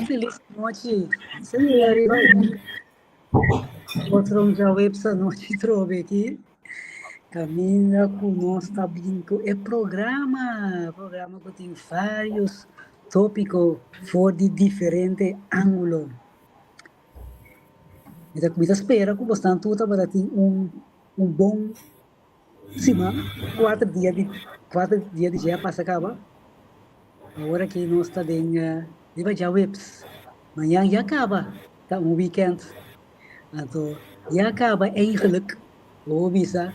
Feliz noite. Senhor, outro já web essa noite trove aqui. Caminha conosco, tá vindo. É programa que tem vários tópicos for de diferente ângulo. Me espera que bastante tudo para ter um bom semana, 4 dias de já passa acaba. Agora que nós está dentro de já webs. Amanhã já acaba, tá um weekend. Então, já acaba eigenlijk, o visa,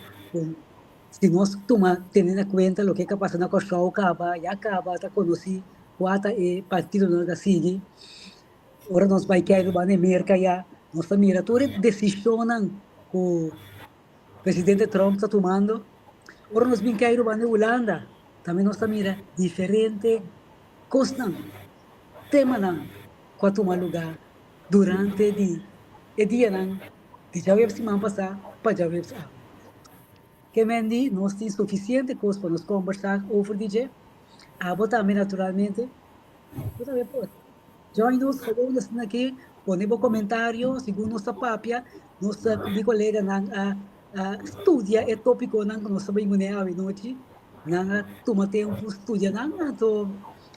se nós tomar, tendo em conta o que está passando com o show, já acaba, está conhecido, quatro é partido não da SIG, agora nós vai querer ir na América já, nós mira, toda decisão que o presidente Trump está tomando, agora nós vem querer ir na Holanda, também nós mira, diferente, coisa, tema não, que tomar lugar durante o dia não, de já ver semana passada, para já ver que Mendy, nós temos suficiente coisa para nos conversar over DJ. Também, naturalmente, você também pode. Join-nos, falamos aqui, ponemos comentário, segundo nossa papia, nossa colega estudia o tópico que nós sabemos à noite, nós toma tempo, estudia, então,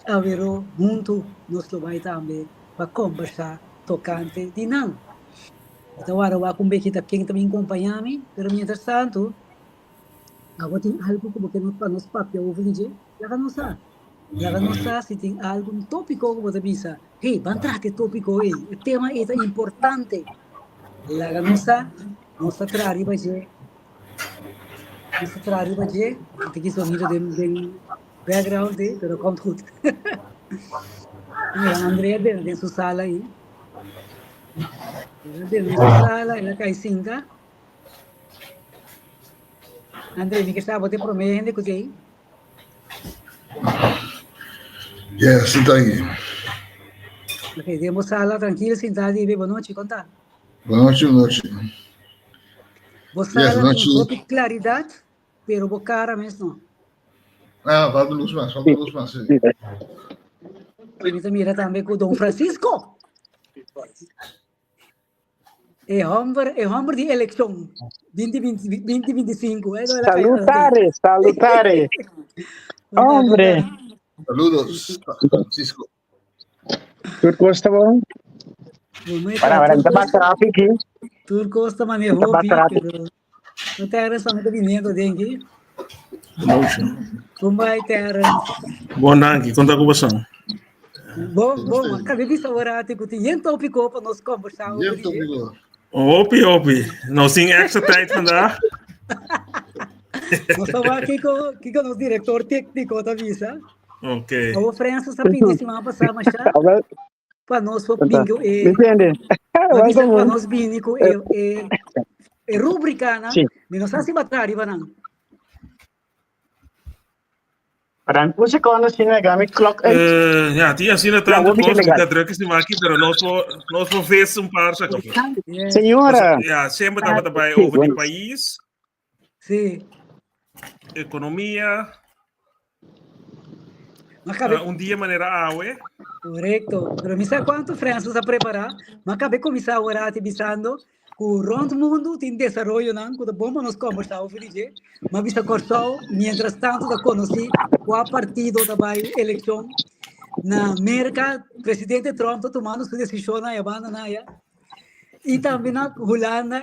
a ver, junto, nós vai também para conversar, tocante de não. Então, agora, com quem também acompanha-me, pero, mientras tanto, agora tem algo como que nos papel o vídeo, laga nossa, se tem algum tópico que você pensa, hey, vamos tratar tópico aí, o tema é importante, laga nossa trari baje, tem que sonido de background de, pero conta tudo. Mira, Andrea de sua sala aí, de sua sala, ela cai cinca. Andrea, me que estava te prometendo que aí. Yes, está aí. Ok, demos sala tranquila, sentada e boa noite, conta. Boa noite. Você yes, tem um pouco de claridade, pero boa cara mesmo. Falta luz mais, sim. Você mira também com o Dom Francisco. É homem de eleição 2025. Salutare. Hombre. Saludos, Francisco. Tudo está bom? Para, está mais tráfico. Tudo está manejando, pero não tem relacionamento vindo de aqui. Como vai ter? Bom, Nanki, conta com você. Bom, acabei de saber que tem um tópico para nós conversar hoje. Opi. Nós temos extra tijd vandaag. Nós estamos aqui com o nosso diretor técnico da Visa. Ok. A França está pedindo semana passada, mas já para nós foi bingo. Para nós bingo é rubrica, né? Mas não sei se vai atrás, não. Parang você conhece né, game clock. Ja, tinha assim na tanta coisa que druk is die maak, pero nós vou ver paar zaken. Senhora. Ja, sempre estava daarbij over die país. Sim. Economia. Dia maneira aue. Correto. Pero me sabe quanto França está preparada? Mas acabei de começar agora te avisando que o rondo mundo tem desenvolvimento, não? Que bom para nós conversar hoje, mas vista corção, mientras tanto da conheci qual partido da eleição na América, o presidente Trump está tomando sua decisão na Havana, e também na Holanda,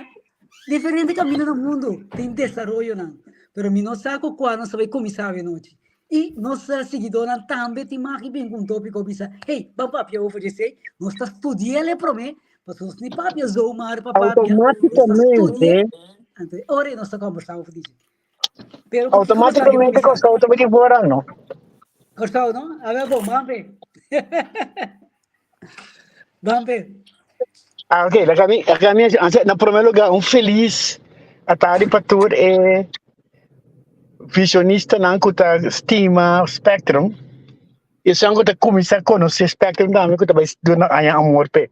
diferente caminho no mundo, tem desenvolvimento, não? Pero me não sabe quando nós vai começar a noite. E nossa seguidora também tem mais bem com um tópico, hey, vamos para oferecer, nós estamos estudando para mim, mas nós nem para zoomar para automaticamente. Ora, nós estamos conversando com isso. Automaticamente costuma também embora, não? Costuma, não? A ver, vamos ver. Vamos ver. Ok, na primeiro lugar, feliz a tarde para todos visionista não que estima Spectrum e se que começar a conhecer Spectrum também que vai dar aí amor pe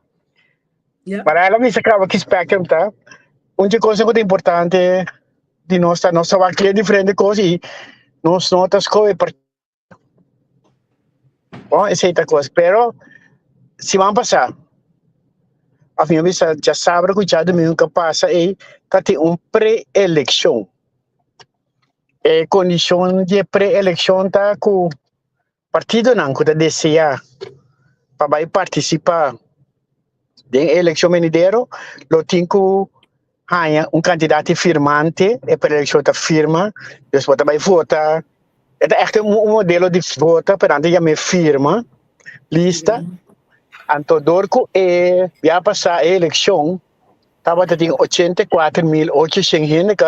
para ela me sacava que Spectrum tá onde coisa que é importante de nós vai criar diferente coisas e nós notas coisas bom essa é a coisa pero semana passada, a minha já sabe que já domingo que passa aí, que tem pré-eleição. E condição de pré-eleição tá com partido não, que deseja para participar da eleição mineiro, lo tem que ganhar candidato firmante, e para a eleição tá firma, depois vai votar. É echt modelo de vota, perante já me firma, lista, então dorco e já passar a eleição, estava tem 84.800 gente que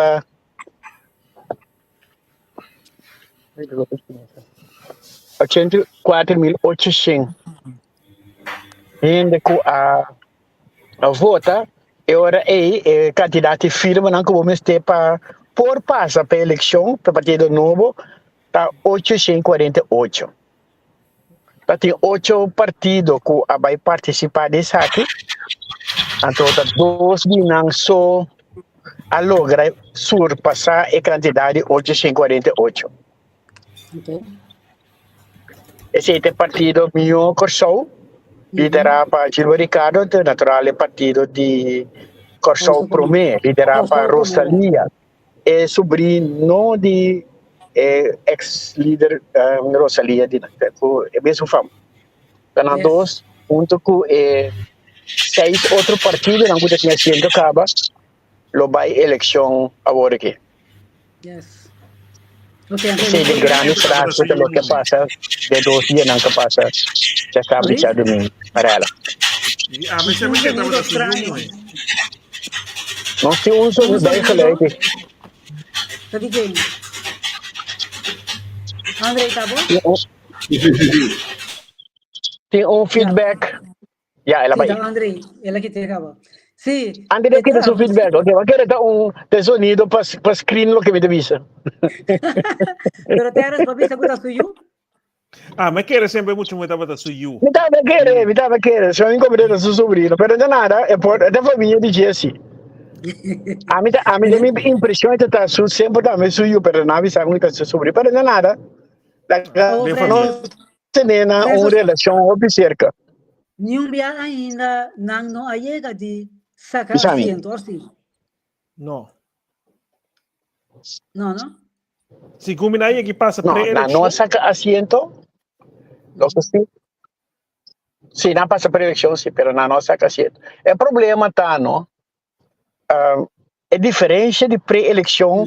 84.800 gente que a vota, e ora é candidato firma, não que vamos ter para por passar para a eleição, para o Partido Novo, está 848. Tá, tem 8 partidos que vai participar desse aqui. Então, tá 2 não só a logra surpassar a quantidade de 848. Okay. Esse é o partido meu Corsou, liderado por Gilberto Ricardo, natural é partido de Corsou Promé, liderado por Rosalia, é sobrinho de ex-líder Rosalia, é mesmo fama. Então, dois, junto com 6 outros partidos, não pode ter sido acaba, lo vai eleição agora aqui. Yes. Okay, Esse é o grande traço de lo que passa, de 2 dias não que passa, já acaba de domingo, para ela. Mas sempre que estava da Suyu, não se usa o bem geleide. Tadi quem? Andrei, tá bom? Tem feedback. Já, ela vai. Andrei, ela que te acaba. Sí. Andrei quer seu feedback. Ok, vai querer dar de sonido para screen lo que me avisa. Pero te harás papi sabe da Suyu? Mas quer sempre muito da Suyu. Me tava querer. Se eu encomendar seu sobrinho, pero de nada, é por da família de Jesse. A mim me impressiona que tá sempre também Suyu, pero não avisa muito seu sobrinho, pero de nada. Não tem uma relação cerca. Nenhum dia ainda não chega de sacar asiento, assim? Não. Não? Se combinar que passa pré-eleição. Não saca asiento. Não sei. Sim, não passa pré-eleição, sim, mas não saca asiento. O problema tá, não? É diferente de pré-eleição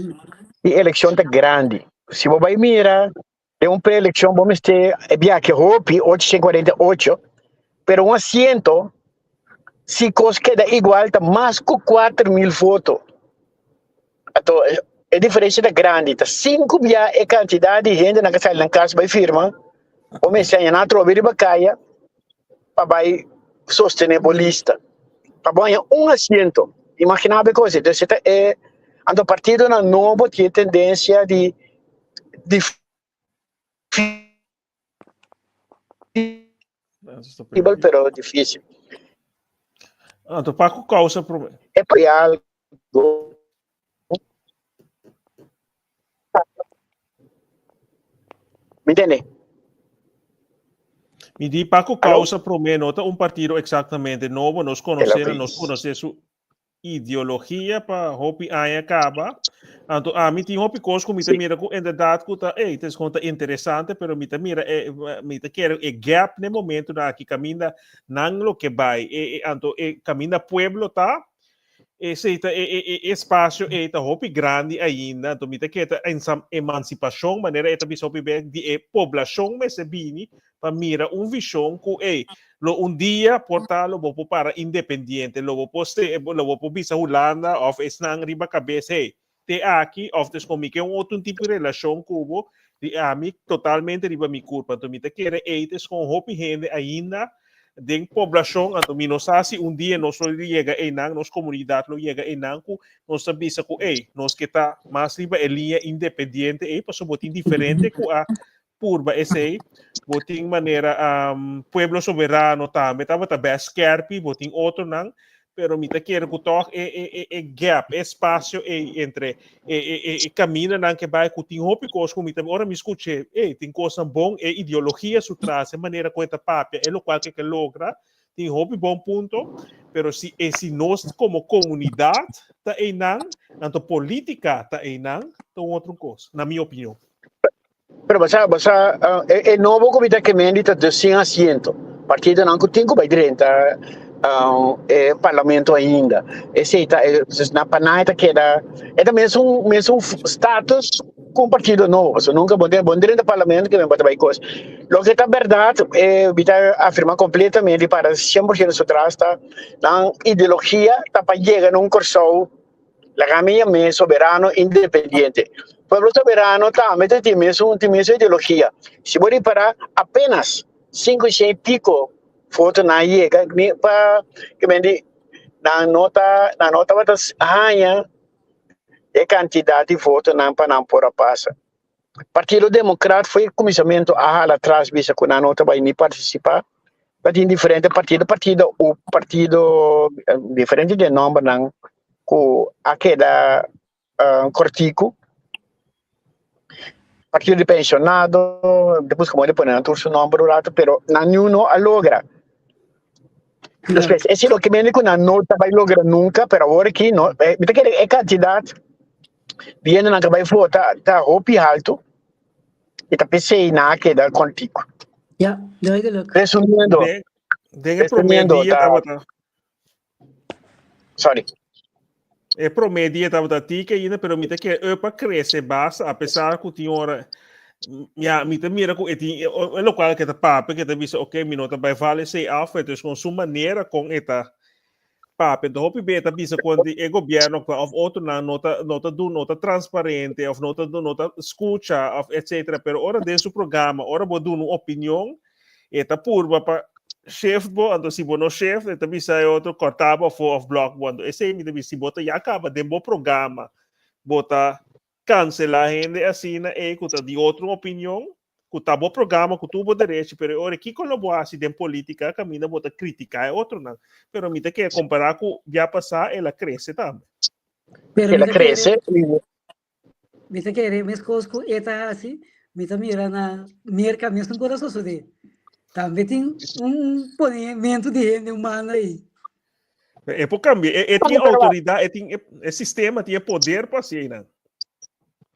e eleição tá grande. Se você vai mirar, é uma pré-eleição, vamos ter, que roupa 848, pero um assento, se queda igual, tá mais que 4.000 votos. Então, é diferença da grande. Tá 5 via é quantidade de gente na casa vai firma, começa a na trova de bacaia, para vai sostener bolista. Para ganhar um assento. Imaginava a coisa. Então, o partido novo tem tendência de pero difícil. Então, para que causa problema? É para algo. Me entende? Me diz para que causa problema, partido exatamente novo, nós conhecemos sua ideologia para hopi aí acaba. Então, me tem hopi coisa que me mira com verdade que tá, isso é interessante, pero me mira me quero gap no momento na que caminha não lo que vai, então caminha pueblo tá, esse espaço tá hopi grande ainda, então me quero emancipação, maneira é também hopi de população mas bini para mira visão que dia portalo vou para independente, vou bisa Holanda of nang riba cabeça, te aqui of des comique outro tipo de relação cubo de ami totalmente riba mi culpa, então me te quer eites com hopi gente ainda de população, então me nos assim dia nós chega nang nos comunidade lo chega nang ku nós bisa ku nós que tá mais riba linha independente para botin diferente ku a purba esse boting maneira pueblo soberano também tava best carpi boting outro nang pero me quero que toch gap, espaço entre caminho não que vai que tem hopi coisa como ora me escute, tem coisa bom ideologia su traz, maneira como esta papia, é o qual que logra, tem hopi bom ponto, pero se nós como comunidade tá aí não, tanto política tá aí não, então outra coisa, na minha opinião. Pero é novo comité que me indica 200 asientos. Partido não tem que vai direito parlamento ainda. Esse na panaita que é mesmo status com partido novo. So nunca bom direito parlamento que vem para vai coisa. Lo que está verdade é afirmar completamente para 100% su trasta na ideologia tá para chegar num corso la caminha é soberano independente. O pueblo soberano também tem mesmo ideologia. Se pode parar apenas 5 6 pico foto na chega para que vende na nota batas hanya é quantidade de foto na para não por passa. Partido Democrata foi começamento a lá atrás visa com a nota vai me participar. Mas em diferente partido diferente de nome não com aquela cortico. Partido de pensionado, depois como ele põe todo o nome do lado, pero nenhum a logra. Esse é o que me diz que não vai lograr nunca, pero agora aqui não, é quantidade, vindo na que vai votar, tá hopi alto, e tá pensei na que dá contigo. Ja, duidelijk. Resumindo, sorry. É promedia estava tica ainda, pero mita que para crescer basta, apesar que tinha hora mita mira que é o qual que tá papo que tá visa ok, minota vai vale sei afetos com sua maneira com esta papo, então hopi beta visa quando o governo of outro na nota transparente, of nota escuta, of etc. Pero ora desse programa, ora vou dar uma opinião, eta purba para chef bo ando si bono chef e também sai outro cortava of block quando esse aí me se bota já acaba de bom programa bota cancelar gente assim na escuta de outra opinião que tá bom programa que tudo direito pero ora que colaborar se dem política caminha bota criticar é outro não pero me tem que comparar com já passar ela cresce também Ela cresce me tem que mesmo coisa que está assim me tá mira na merca mesmo coração sude. Também tem ponimento de gente humana aí. É por cambiar. Tem autoridade, tem sistema, tem poder para ser, né?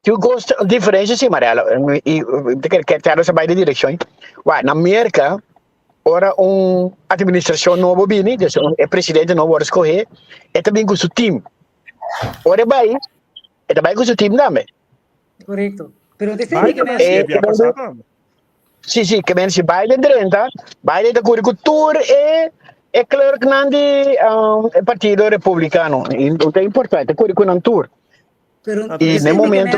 Que eu gosto, a diferença sim, Mariela, e quero saber de direção. Na América, ora administração nova vini, o presidente novo ora escolher, é também com o seu time. Ora vai, é também com o seu time também. Correto. Pero de ser que Sì, che men si baile drenta, baile da agricoltura e claro che non di partito repubblicano, è importante, quello che non tour. E nel momento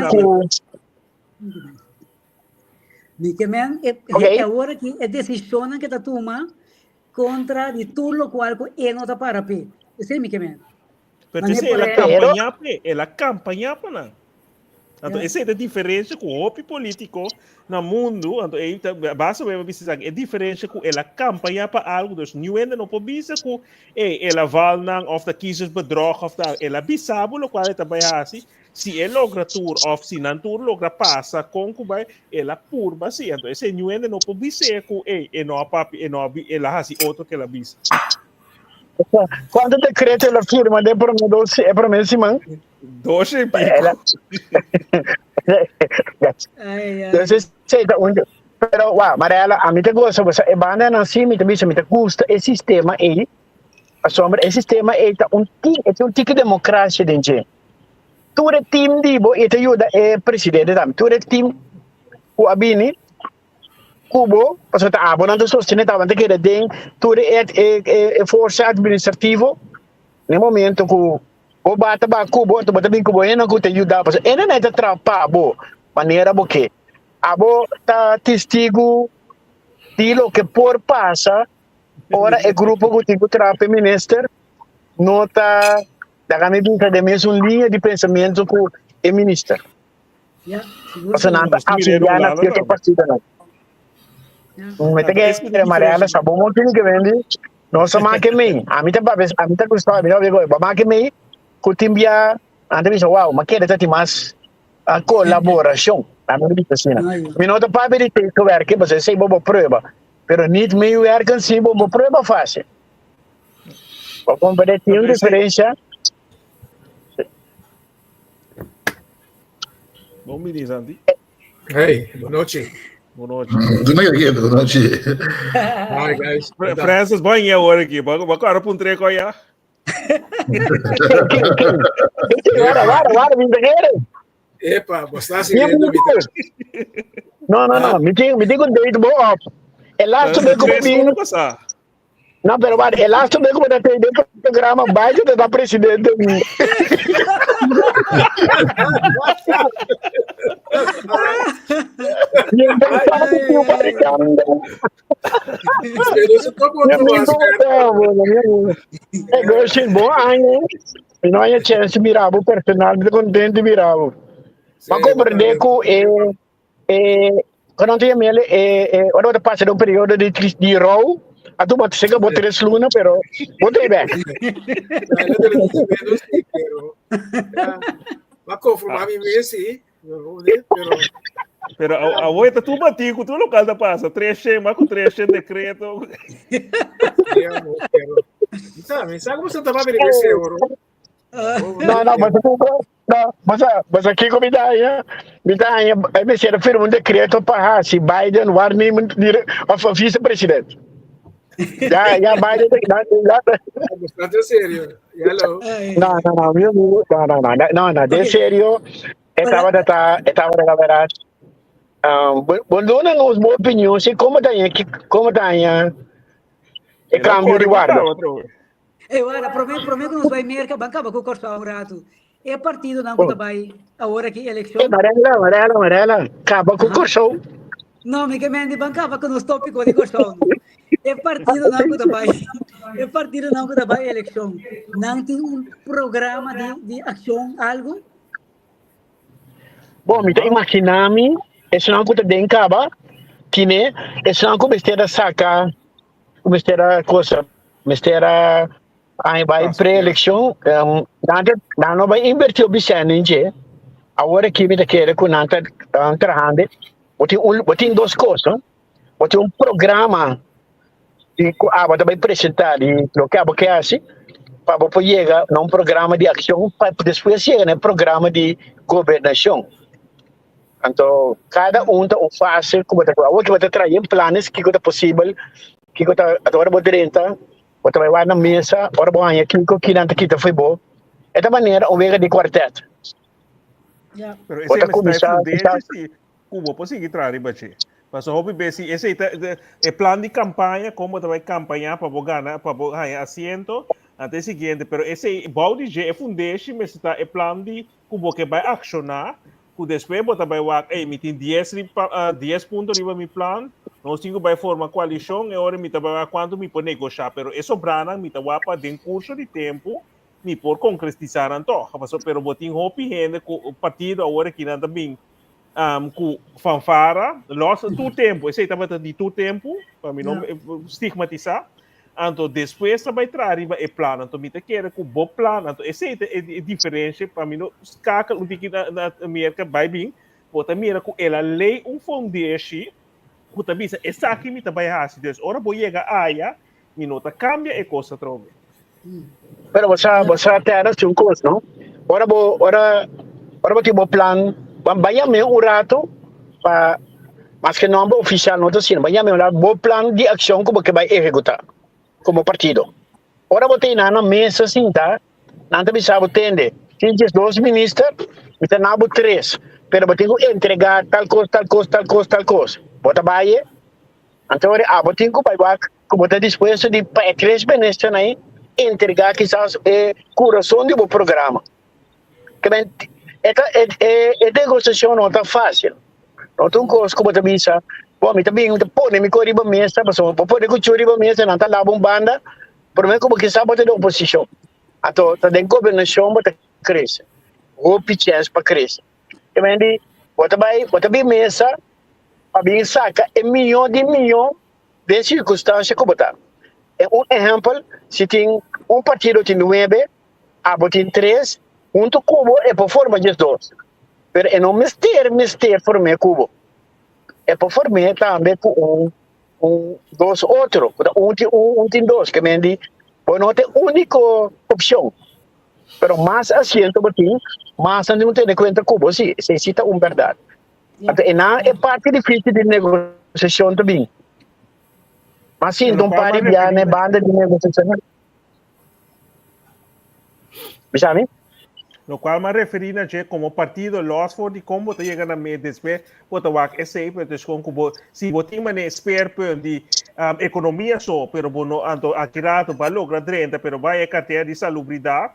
que men é hora que é decisão que tá toma contra de tudo lo qual é nota para pé. Esse é que men. Pero ela campanha para não. Então, essa é a diferença com o hopi político no mundo. Então, basta ver é diferente com ela campanha para algo. Dus nu ainda não pode dizer que ela valna of the kiezersbedrog of ela bisabo lo qual está bem assim. Se ela logra tour of se não tour logra passa com que ela purba assim. Então, esse nu ainda não pode dizer que não papi ela assim outro que ela bisa. Quando decreto ela firma de promessa, man. 12 e pico. Entonces, pero, Mariela, a mí te gusta, a banda não se me gusta o sistema aí, a sombra, o sistema é um tipo de democracia dentro. Tu é time dibo e te ajuda presidente também. Tu é time o abini Cubo, parce que abonando sostiene davanti che tu è forza administrativo nel momento che o bata ba Cubo, tu bata bin Cubo e non te aiuta, parce e non è da trappa bo maniera bo che abo ta testigo di lo che por passa ora è gruppo che ti trappa minister nota da candidatura de mesmo linha de pensamento com o ministro. Parce nada afiliar que partida não. Me tem que Mariela sabor muito que vende Nossa máquina, a mim tá gostando, a mim tá máquina, que timbia, a mim wow, mas que tá mais a colaboração, a mim tá assim. Me nota para ver que ver que você sei boa prova, pero niet meio er kan sim boa prova fácil. Para compreender a diferença. Bom me diz, Andy. Hey, boa noite. Boa noite. Não é que boa noite. Hi, guys. Francis, banho agora aqui. Agora para um treco aí. Agora, me entendeu? Epa, você está seguindo Não, me diga um date bom. É lá também como vino passar. Não, pero é lá também como da TV programa baixo da presidente. É gostinho bom, hein? E não é chance de mirar o personal, de contente de mirar. Mas compreender que quando tem ele, quando passa de um período de row, a tu mate chega a botar esse luna, pero botei bem. Mas confirmar me esse, pero a outra tu batico, tu local da passa, treche, mas com treche decreto. Sabe como você estava vendo esse euro? Mas aqui com me dá, me será firme um decreto para se Biden war nem a vice-presidente. Já Biden Bastante sério. Hello. Não, de sério, estava da verdade. Bom, nos boas opiniões, como tá é cambio de guarda. Agora, prometo que nos vai mercar, bancava com o corpo um rato. É partido não que vai agora que eleição. Amarela, acaba com o corso. Não, me queimei bancava com os tópicos de corso. É partido não que vai eleição. Não tem um programa de ação, algo? Bom, me imaginando, esse não que tem caba, que né, esse não que besteira saca, besteira coisa, besteira aí vai pré-eleição, não vai invertir o bichano em dia. Agora que me tá querendo com nada trabalhando, tem duas coisas, tem um programa que você vai apresentar e o que você assim, para você chegar num programa de ação, para depois chegar no programa de governação. Então, cada faz como você trazer planos que é possível, que agora você renta. Você vai lá na mesa, ora bom, aqui que não está foi bom. É da maneira, o vega de quarteto. Pero esse está fundente, como pode seguir trazer, bache. Mas o hobby besi, esse é plano de campanha, como você vai campanhar para ganhar, para ganhar assento, até seguinte. Pero esse balde é fundente, mas está é plano de como que vai acionar, que depois você vai me tem 10 pontos riba mi plano. Nós temos que formar coalição e agora me trabalhar quando me pode negociar, pero isso brana me trabalha para em curso de tempo me por concretizar então, pero botin hopi gente o partido agora que não também com fanfara, lost tu tempo, esse estava de tu tempo para mim não estigmatizar, então depois vai trazer é plano, então me te quer com bom plano, então esse é diferente para mim não escaca o que na América vai bem, bota mira com ela lei foundation puta bisa, essa aqui me também é assim, ora vou chegar aí, me nota cambia e coisa trove. Pero você até um coisa, não? Ora vou ter um plano, vai me um rato para, mas que não é oficial não está sendo, vai me um bom plano de ação como que vai executar, como partido. Ora vou ter na mesa assim, tá? Não te bisa atender. Tem 2 ministros, me tem nabo 3, pero vou ter que entregar tal coisa. Bota baie, então eu tenho que pagar, como está disposto de 3 meses aí, entregar quizás coração do programa. Que a negociação não está fácil. Não tem coisa como também sabe. Bom, me também põe me corre para mesa, mas eu pode curtir para mesa, não está lá bombanda, por mim como que sabe da oposição. Então, tá dentro governação, bota cresce, ou chance para crescer. Que vem bota bem mesa. A bem saca é milhão de circunstâncias como tá. un ejemplo, si tiene un partido tiene 9, abo tiene 3, junto Cubo é por forma de 2. Pero é no mister formar Cubo. É por formar também com dos outro, tem 2, que mendi, não tem única opção. Pero mais asiento botin, mais não tem conta Cubo, se cita verdade. É parte difícil de negociação também. Mas sim, não pare já na banda de negociação. ¿Sabe? Lo cual me referí a que como partido los for de como te llegan a me después pues te va a ser pues como si botín mané esper de economía pero bueno ando akirato para lograr 30 pero vaya cartera de salubridad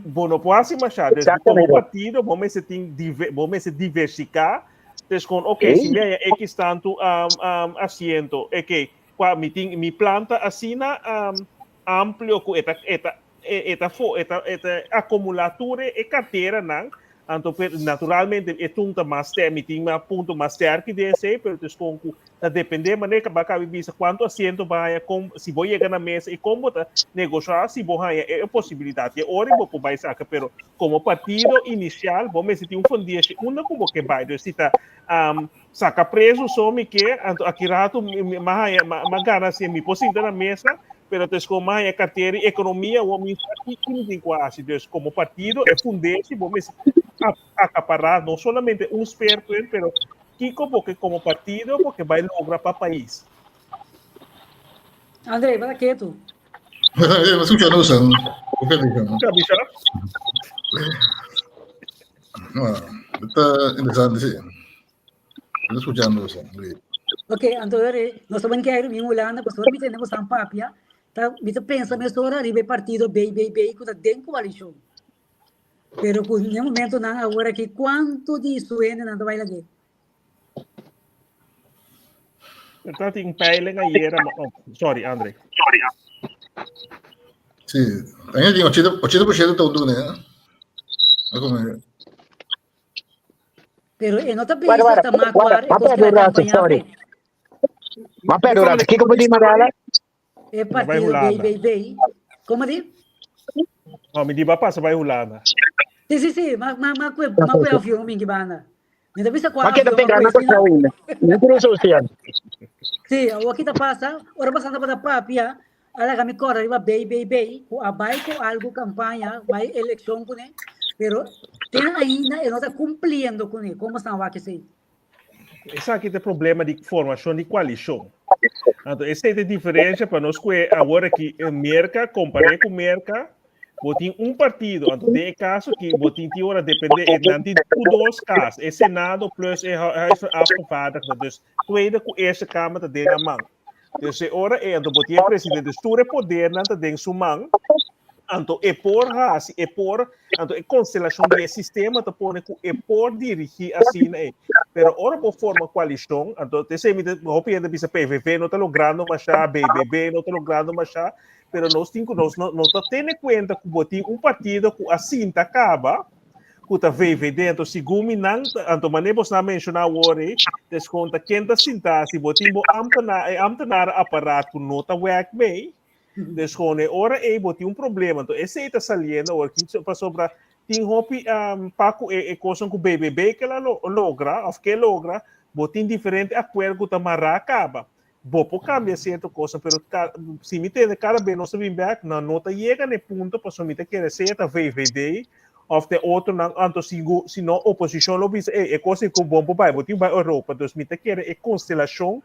bueno pues así más como partido vamos a diversificar entonces con si me hay X tanto asiento que mi planta así amplio esta acumulatura e carteira não então naturalmente é tunta master meeting ponto master que desse pero desconto tá depender maneira que vai visa quanto assento vai se vou chegar na mesa e como tá negociar se vou é possibilidade é hora vou vai sacar pero como partido inicial vamos ter foundation uma como que vai se tá saca preso só me que aqui rato mais gana se me possibilita na mesa pero entonces como a carteira e economia o homem tem quase então como partido é fundante vamos acaparar não somente experto pero Kiko porque como partido porque vai lograr para o país. André, para quieto. Escuchando eso, ¿por qué dijeron? Está interesante, sí. Estoy escuchando eso. Ok, entonces, nós estamos querendo vir olhando, pastor, me temos um papia, tá, me pensa, me estou arriba partido bem, que está dentro da coalição. Pero, por nenhum momento, não, agora que quanto disso ainda não vai lá aqui. Então, tem peiling aí, sorry, André. Sí, también tiene 80% de todo, ¿no? Pero en otra película está más claro, sorry. Ma pero que como di Marala? É partido bem. Como diz? Não, me diga passa vai Holanda. Sim, mas é o filme que bana. Me dá vista qual. Mas que tá pegando com a ainda. Não tem social. Sim, o aqui tá passa, ora passando para papia, ala kami corre va bem, o abai com algo campanha, vai eleição com ele, pero tem ainda ele não está cumprindo com ele, como está que sei. Esse aqui tem problema de formação de coalição. Então, essa é a diferença para nós que agora que Merca, comparei com Merca, botem partido. Então, tem caso que botem de hora depende de dois casos. É Senado plus é afgevaardigd. Dus tweede com essa Câmara de na mão. Dus é hora então botem o presidente estuda poder na de sua mão. Então, a constelação do sistema tá põe que é por dirigir assim, né? Pero ora por forma coalição, então tem sempre o PND bisa PVV não tá logrando mais BBB não tá logrando mais pero nós não tá tendo conta que botem partido que assim tá acaba, que tá VVD então segundo não, então manebos na mencionar hoje, desconta quem tá sentar se botem amtenar aparato não tá work bem. Descone ora botem problema então esse está saliendo agora que para sobra tem hopi paco coisa com BBB que ela logra ou que logra botem diferente acordo que marra acaba bopo cambia certa coisa pero se me tem cada vez não se vem back na nota chega no ponto para se me ter que ser a VVD ou de outro não anto se não oposição lo bis coisa com bom para botem para Europa então me ter que constelação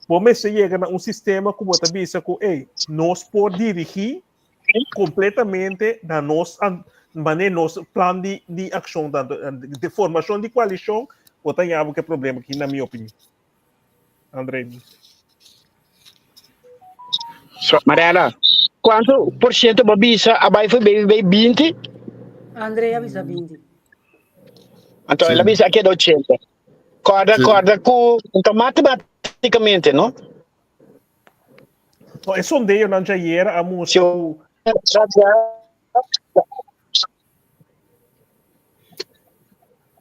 vamos chegar a sistema que você visa que nós podemos dirigir completamente na nosso plano de ação, de formação de coalição, ou tem algo que é problema aqui, na minha opinião. André. Mariana, quanto por cento você visa abaixo foi 20? André avisa 20. Então, ela visa aqui 80. Corda com então matematicamente, não? É sondeio na Jair a música.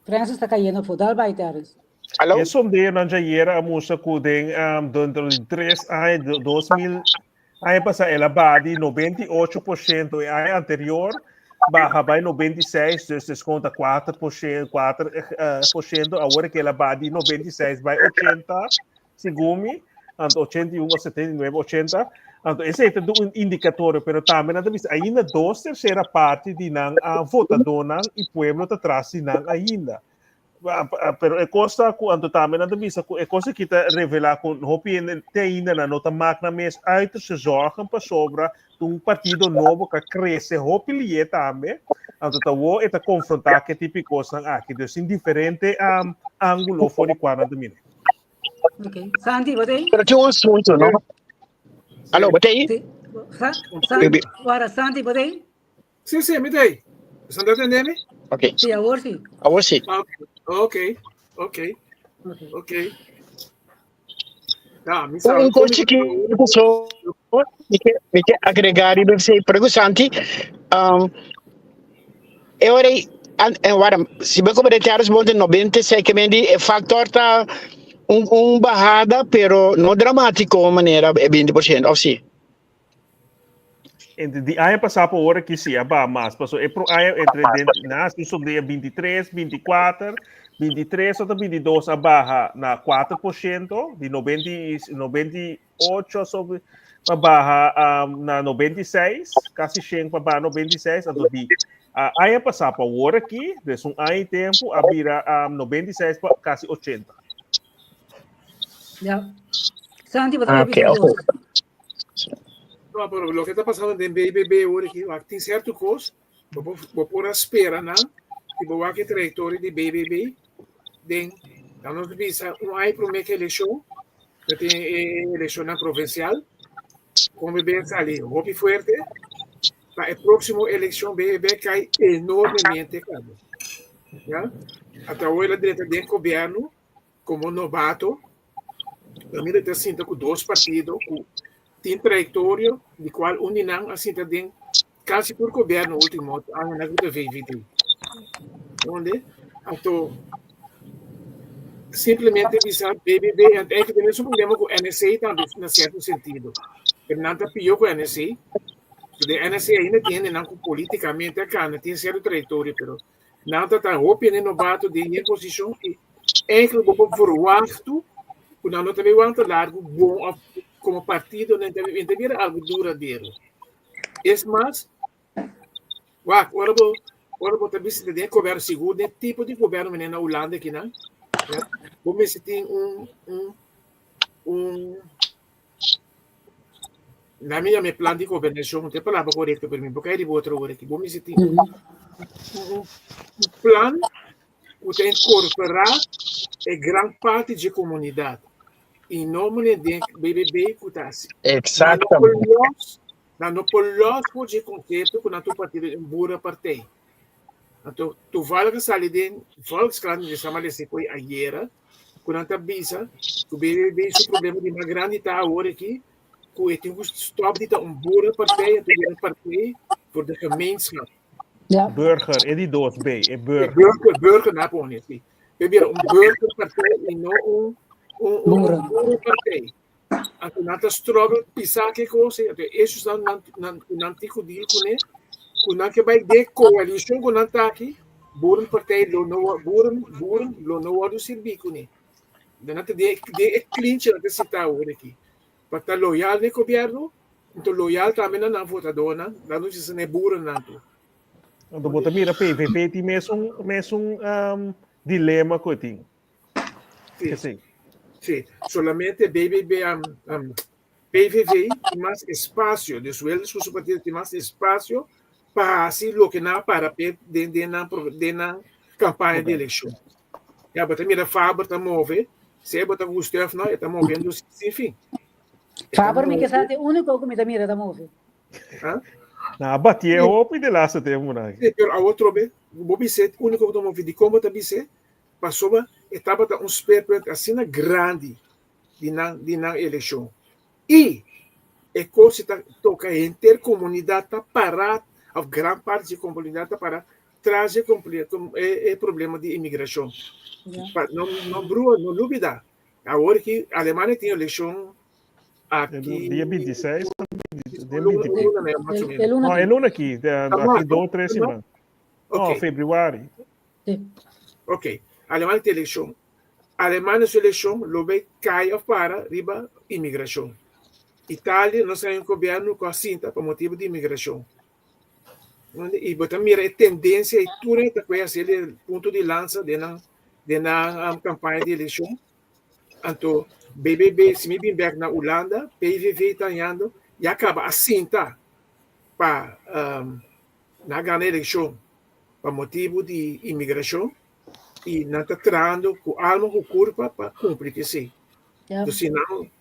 Francis está caindo fodal baitares. É sondeio na Jair a música que tem dentro de 3 anos, Aí passa ela bate 98% e aí anterior barra vai 96, desconta 4%, agora que ela bate 96 vai 80, segundo, 81, 79, 80. Esse é um indicador, mas também ainda 2/3 parte de a votador e o povo está atrás ainda. Pero é coisa quando também não visa é coisa que está revelar com hopi ainda na nota máquina mas aí se zorgam para sobra partido novo que cresce hopi lhe também então tá o é confrontar que tipo coisa aqui então em diferente ângulo fora de 40 minutos. Ok. Santi, botei? Pero tinha um assunto, não? Alô, botei? Santi, agora Santi, botei? Sim, me dei. Você está entendendo? Ok. Sim, agora sim. Agora sim. Ok. Tá, me Um coisa que eu só me quer agregar e não sei, pergunto Santi, eu agora, se bem como reteados bom de 96 que é factor tá barrada, pero não dramático maneira é 20%, ou sim? De aí passar por hora que sim, mas passou é pro aí entre nas isso dia 23, 24, 23 ou 22 a barra na 4% de 98 sobre a barra na 96, quase 100 para barra 96, então de aí passar por hora aqui, desse aí tempo a vira 96 para quase 80. Ya. Santi, botei Ok. No, pero lo que está pasando en BBB ahora aquí, tem certo coisa, vou pôr a espera, né? Tipo, aqui trajectória de BBB, den, então nós visa aí para uma eleição, que tem eleição na provincial, com BBB ali, golpe forte, para a próxima eleição BBB cai enormemente, cara. Já? Até hoje a direita do governo, como novato, também está sinta com 2 partidos, tem trajectória de qual uninam assim também quase por governo último ano na vida vive onde então simplesmente visar BBB é que tem um problema com o NSA também na certo sentido Fernanda pior com o NSA porque o NSA ainda tem não politicamente a cana tem certa trajectória pero nada está opinião novato de posição e é que o povo verwacht quando não também o largo bom como partido não tem algo duradouro. É mais, agora vou também se tem governo seguro, né? Tipo de governo na Holanda aqui, né? Vamos se tem na minha plano de governação, não tem palavra correta para mim, porque aí vou outra hora aqui. Vamos se tem plano que tem incorporar a grande parte da comunidade. Em nome de BBB Kutasi. Exatamente. Não pode conceito com a tua partida em boa partida. Então, tu vai que sair de Volkskrant de Samalese foi ayer, quando a bisa, o BBB é o problema de uma grande tá agora aqui, que tem que stop de uma boa partida, uma partida por a gemeenschap. Ja. Burger, é de 2B, é burger. Burger na pone aqui. Beber burger partida e não boa partida. Então, nós struggle pisar que coisa, isso está no antigo deal com ele, quando que vai de coalição com o aqui, boa partida, lo não há do serviço com ele. Então, de clinch na cita hoje aqui. Para estar loyal no governo, então loyal também na votadora, lá não se é burro não. Então, bota mira PVP tem mesmo dilema que eu tenho. Sim. Sim, solamente BBB, PVV tem mais espaço, de sueldos para o partido tem mais espaço para assim o que não para na campanha de eleição. E a bateria da Faber está movendo, se a bateria Gustavo não está movendo, enfim. Faber me que sabe o único que me mira está movendo. Na batia roupa e de lá se tem um aí. Sim, mas a outra vez, o Bobby Set, o único que está movendo de como está Bicet, passou estava um esperto assim grande de na eleição. E a coisa toca a intercomunidade para a grande parte da comunidade para trazer o problema de imigração. Não dúvida. Agora que a Alemanha tem eleição aqui. Dia 26. No, el lunes aqui, aqui 2, 3 semanas. No, februário. Ok. Alemanha tem eleição. Alemanha tem eleição, logo cai para riba imigração. Itália não tem um governo com a cinta por motivo de imigração. E botar mira a tendência e tudo está com esse ponto de lança na campanha de eleição. Então, BBB, se me bem back na Holanda, PVV está indo e acaba a cinta para na ganhar eleição por motivo de imigração e não está trazendo com alma com curva para cumprir que sim. Então,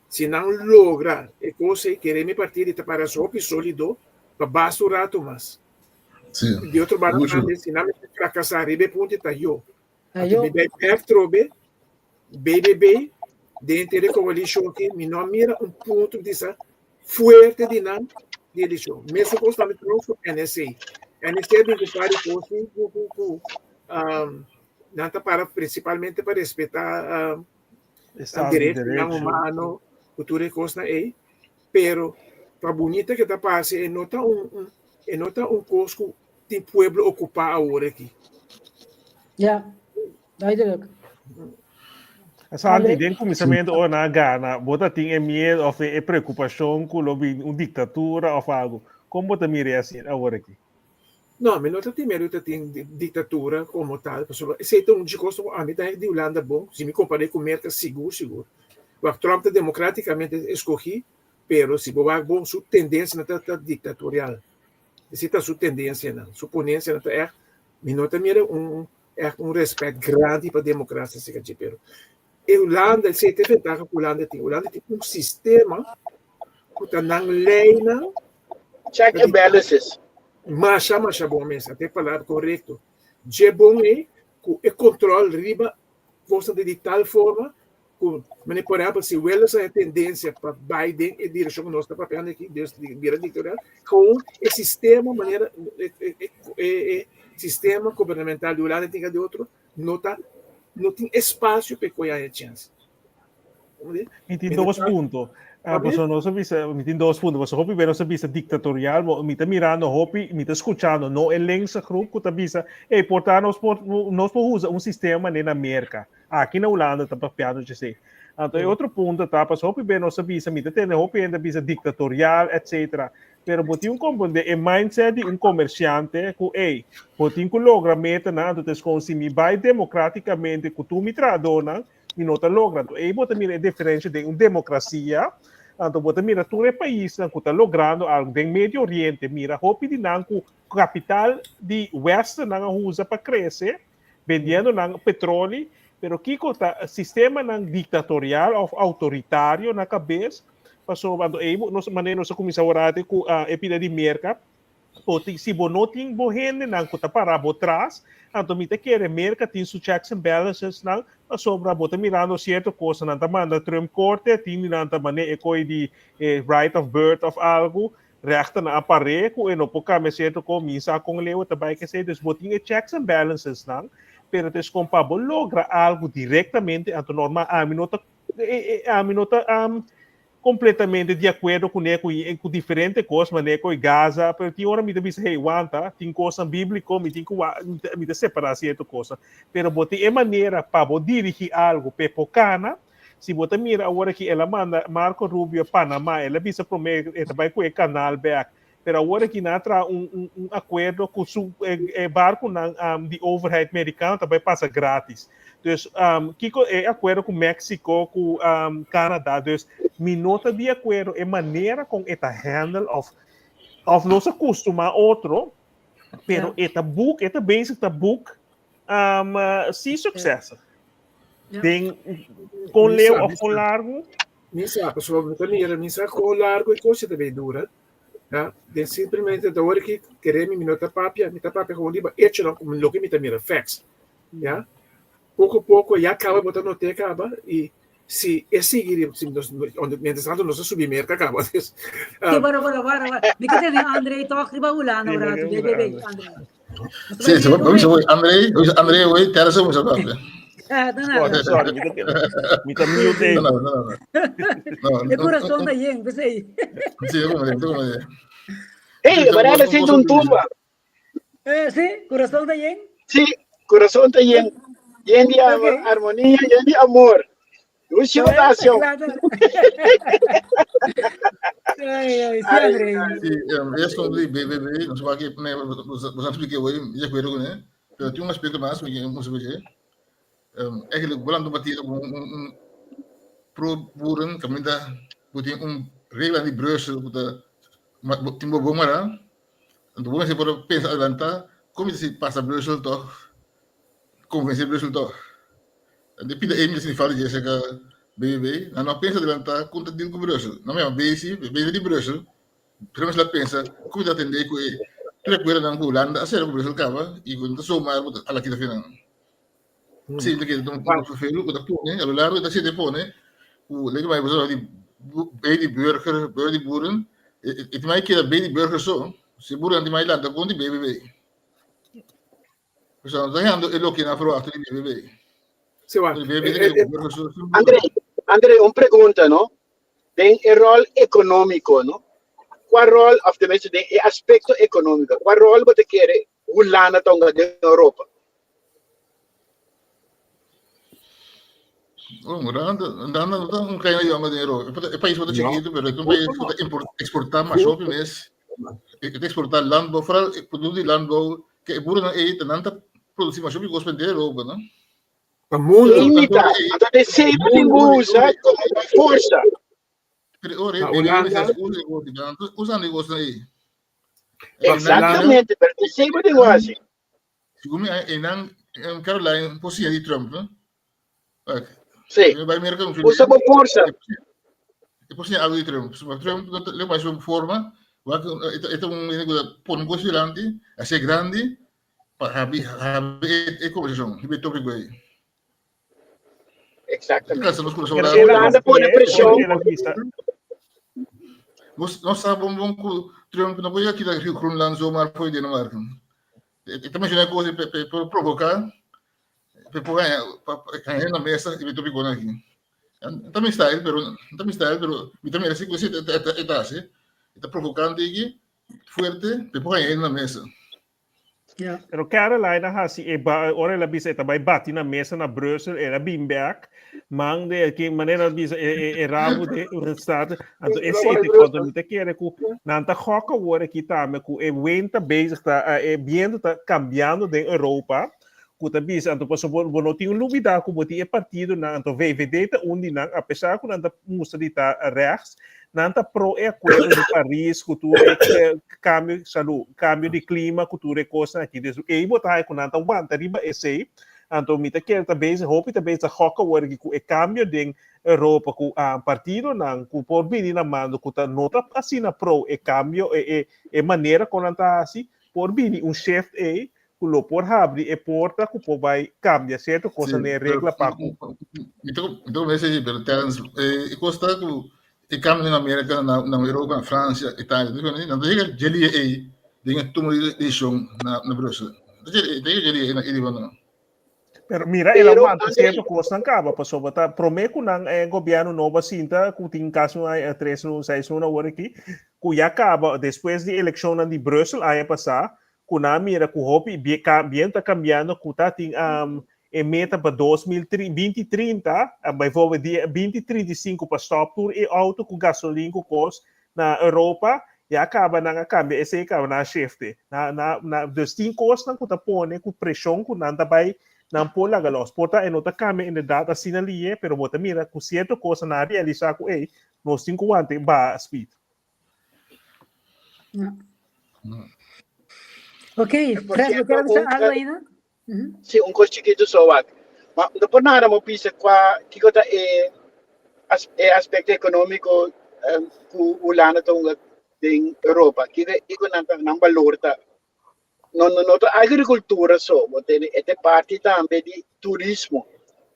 se não logra a coisa que queremos partir de para só que sólido para basurar mais. Sim. De outro lado, se não fracassar, ribe ponto está eu. BBB, BBB, dentro da coalição que me não mira ponto de essa forte de não de eleição. Mesmo constante trouxe NSA. NSA bem que pare com não está para principalmente para respeitar direitos humanos, cultura e coisa aí, pero para bonita que está passando é nota cosco de pueblo ocupar agora aqui. Duidelijk. Sabe, dentro do começamento ou na Gana, bota tem medo ou preocupação com uma ditadura ou algo. Como bota mira assim agora aqui? Não, mas não tem medo de ter ditadura como tal. Se tem de custo a metade de Holanda bom, se me comparei com o mercado seguro. O Trump está democraticamente escolhido, pero se bobar bom sua tendência não está ditatorial. Se está sua tendência não, sua ponência não está minota mira respeito grande para a democracia se quer pero. E Holanda se tem vantagem que Holanda tem sistema que está na lei não. Check and balances. Mas bom mesmo, até falar correto. De bom é que o controle riba fosse de tal forma que, por exemplo, se o essa tendência para Biden e direção que nós estamos falando aqui, Deus vira ditatorial, com o sistema maneira sistema governamental de Holanda tem de outro, não tem espaço para coiar a chance. E tem 2 pontos. Você não sabe se tem 2 pontos. Você hopi bem não sabe se ditatorial, me está mirando, hopi, me está escutando, não é lença grupo que está portanto nós podemos usar sistema na América. Aqui na Holanda está papiando de ser. Então, outro ponto tá, para hopi bem não sabe se me está tendo hopi ainda bisa ditatorial, etc. Pero botin compreender o mindset de comerciante que botin que logra meta na do consumir vai democraticamente que tu me tradona e não está logrando. Botin mira a diferença de democracia. Então, bota mira todo o país que está logrando algo do Médio Oriente, mira hopi de nanco capital de West não usa para crescer, vendendo não petróleo, pero que o sistema não ditatorial ou autoritário na cabeça, passou quando nós maneira nós começamos a com a epidemia de merca, porque se você não tem gente não que está parado atrás, então me quer merca tem su checks and balances não sobre bota mirando certa coisa não tá manda Trump corte tem não tá maneira de right of birth of algo rechten na aparelho e não pouca me certo começa com leu também que se des botinha checks and balances não pero des compabo logra algo diretamente a norma a minota completamente de acordo com ele com diferentes coisas, mas ele com Gaza, pero tem hora me diz hey wanta, tem coisa bíblica, me tem que me separar certa coisa, pero bote é maneira para dirigir algo pepocana, se bote mira agora que ela manda Marco Rubio Panamá, ela bisa promete também com o canal back, pero agora que natra acordo com o barco de overhead americano também passa grátis. Então, que é acordo com México, com Canadá. Então, me nota de acordo é maneira com esta handle of nossa costuma outro, pero esta book, esta basic book, se sucesso. Tem com leu ou com largo. Misa, pessoal, misa com largo e coisa também dura. De simplesmente da hora que queremos me nota papia com liba, não como lo que me mira facts, já. Pouco a pouco já acaba botando no acaba e se é seguir onde mientras tanto nós subimos acaba. Bara. Because Andrei talk riba Holanda ora tu bebe Andrei. Sim, Andrei, hoje Teresa vamos agora. Sorry, mita mute. É coração da Yen, pensei. Sim, como é. Ei, barala sem um turma. Sim, coração da Yen. Sim, coração da Yen. Yen de harmonia, Yen de amor. Usi votação. Ai, sim, André. É sobre BBB, não sei o que, você expliquei hoje, já cuidou, né? Pero tinha um aspecto mais, que eu não sei é que ele volando bater pro buren, que ainda tem regla de Brussel, que tem bom mara, então vamos se por pensar adelantar, como se passa Brussel to, convencer Brussel to. Depois da emissão de fala de Jessica BBB, não pensa adelantar conta de Brussel, não é uma base de Brussel. Pero mas la pensa, como da atender que tu recuerda na Holanda, a ser o Brasil cava e quando sou mais a la quinta final. Sim, que então o feio, o da pone, a largo da se depone, o lege vai usar de baby burger, de buren, e mais que da baby burger só, se buren de mais lá da com de BBB. Então, ganhando ele que na froa de BBB. André, uma pergunta, não? Tem o rol econômico, não? Qual rol, obviamente, tem o aspecto econômico. Qual rol você quer Holanda tonga na Europa? Holanda não cai na Europa da Europa. É país muito chiquito, mas é um país que exportar mais shopping mês. Exportar landbouw, vooral produto de landbouw. Que boeren dan eten, dan dat producie maar shopping kost met de Europa, no? Imita, então tem sempre linguiça com força. Usa negócio aí. Exatamente, mas tem sempre negócio. Segundo em Caroline, possinha de Trump, né? Sim. Usa com força. Possinha algo de Trump. Trump le mais uma forma, põe um negócio grande, a ser grande, para haver conversação, haver tópico aí. Exatamente. Holanda põe pressão. Nós sabemos que Trump não foi aqui da Groenland zomaar foi de Dinamarca. Também é uma coisa para provocar, para ganhar na mesa e tópico aqui. Também está ele, mas também assim que você está provocando aqui forte para ganhar na mesa. Pero Carolina hasi ora la bisa tabay bati na mesa na Brussel era Bimberg mang de que maneira bisa rabo de stad anto esse quando me te quer ku nanta hoka ora que tá me ku wenta bezig tá viendo tá cambiando de Europa ku tá bisa anto passo não tinha novidade ku boti partido na anto VVD tá undi na apesar ku nanta musta de tá rechts nanta pro acordo de Paris, cultura cambio de clima, cultura coisa aqui desde e botar com nanta wanta riba esse então mita quer também hope também a hoca work com o cambio de Europa com a partido não com por vir na mando com tá nota assim na pro e cambio e maneira com nanta assim por vir chefe lo por abrir e porta que po vai cambia certo coisa ne regra para então esse pertence e costa que cambia na América na Europa na França Itália não chega geli aí tem tomar decisão na Bruxelas tem geli na Irlanda. Pero mira, ela aguanta certo coisa acaba passou bota prometo nang governo nova cinta que tem caso a 3 no 6 no hora aqui que já acaba depois de eleição de Bruxelas aí passar que na mira que o hobby bien tá cambiando que tá tem meta para 2030 vai voltar dia 2035 para stop tour e auto com gasolina com custo na Europa e acaba na cambia esse acaba na shift na dos costas que tá põe com pressão que não tá vai não pôr lá galos porta e não tá cambia em data assim ali pero bota mira com certo coisa na realizar com nos 5 anos ba speed. Ok, Fred, eu quero dizer algo ainda? Sim, coisa chiquito só, mas depois nada, eu penso que é aspecto econômico que o Holanda tem Europa, que não valor tá não agricultura só, é parte também de turismo.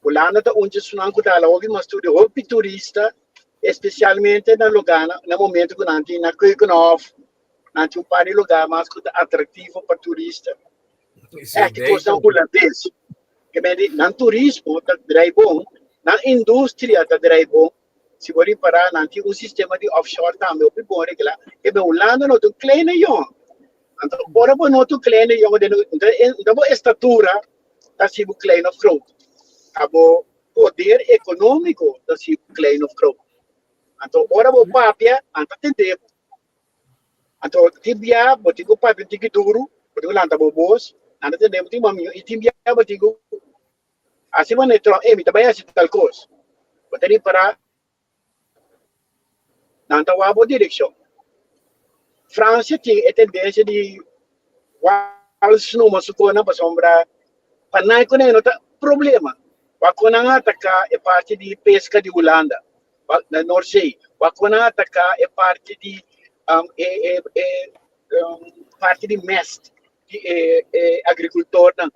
Holanda tá onde sunang ko dala hoje mas tudo hobby turista, especialmente na Lugana, no momento que não tem na Keukenhof, não tem par de lugar mais atrativo para turista. É que coisa holandês. que não turismo tá drive bom, na indústria tá drive bom. Se você parar nanti um sistema de offshore também o bom é que lá que be Holanda não tu kleine yon. Então ora bo não tu kleine yon de bo estatura tá se bu kleine of groot. Abo poder econômico tá se kleine of groot. Então ora bo papia anta tempo. Então tibia botigo papia tiki duro, botigo lanta bo bos, anta tempo ti mami e tibia botigo assim vai netro me também assim tal coisa. Botei para não tá uma boa direção. França tem a tendência de quase não mas com na sombra para não com não tá problema. Wa kona atacar é parte de pesca de Holanda, na Norte. Wa kona atacar é parte de parte de mest, de agricultor não.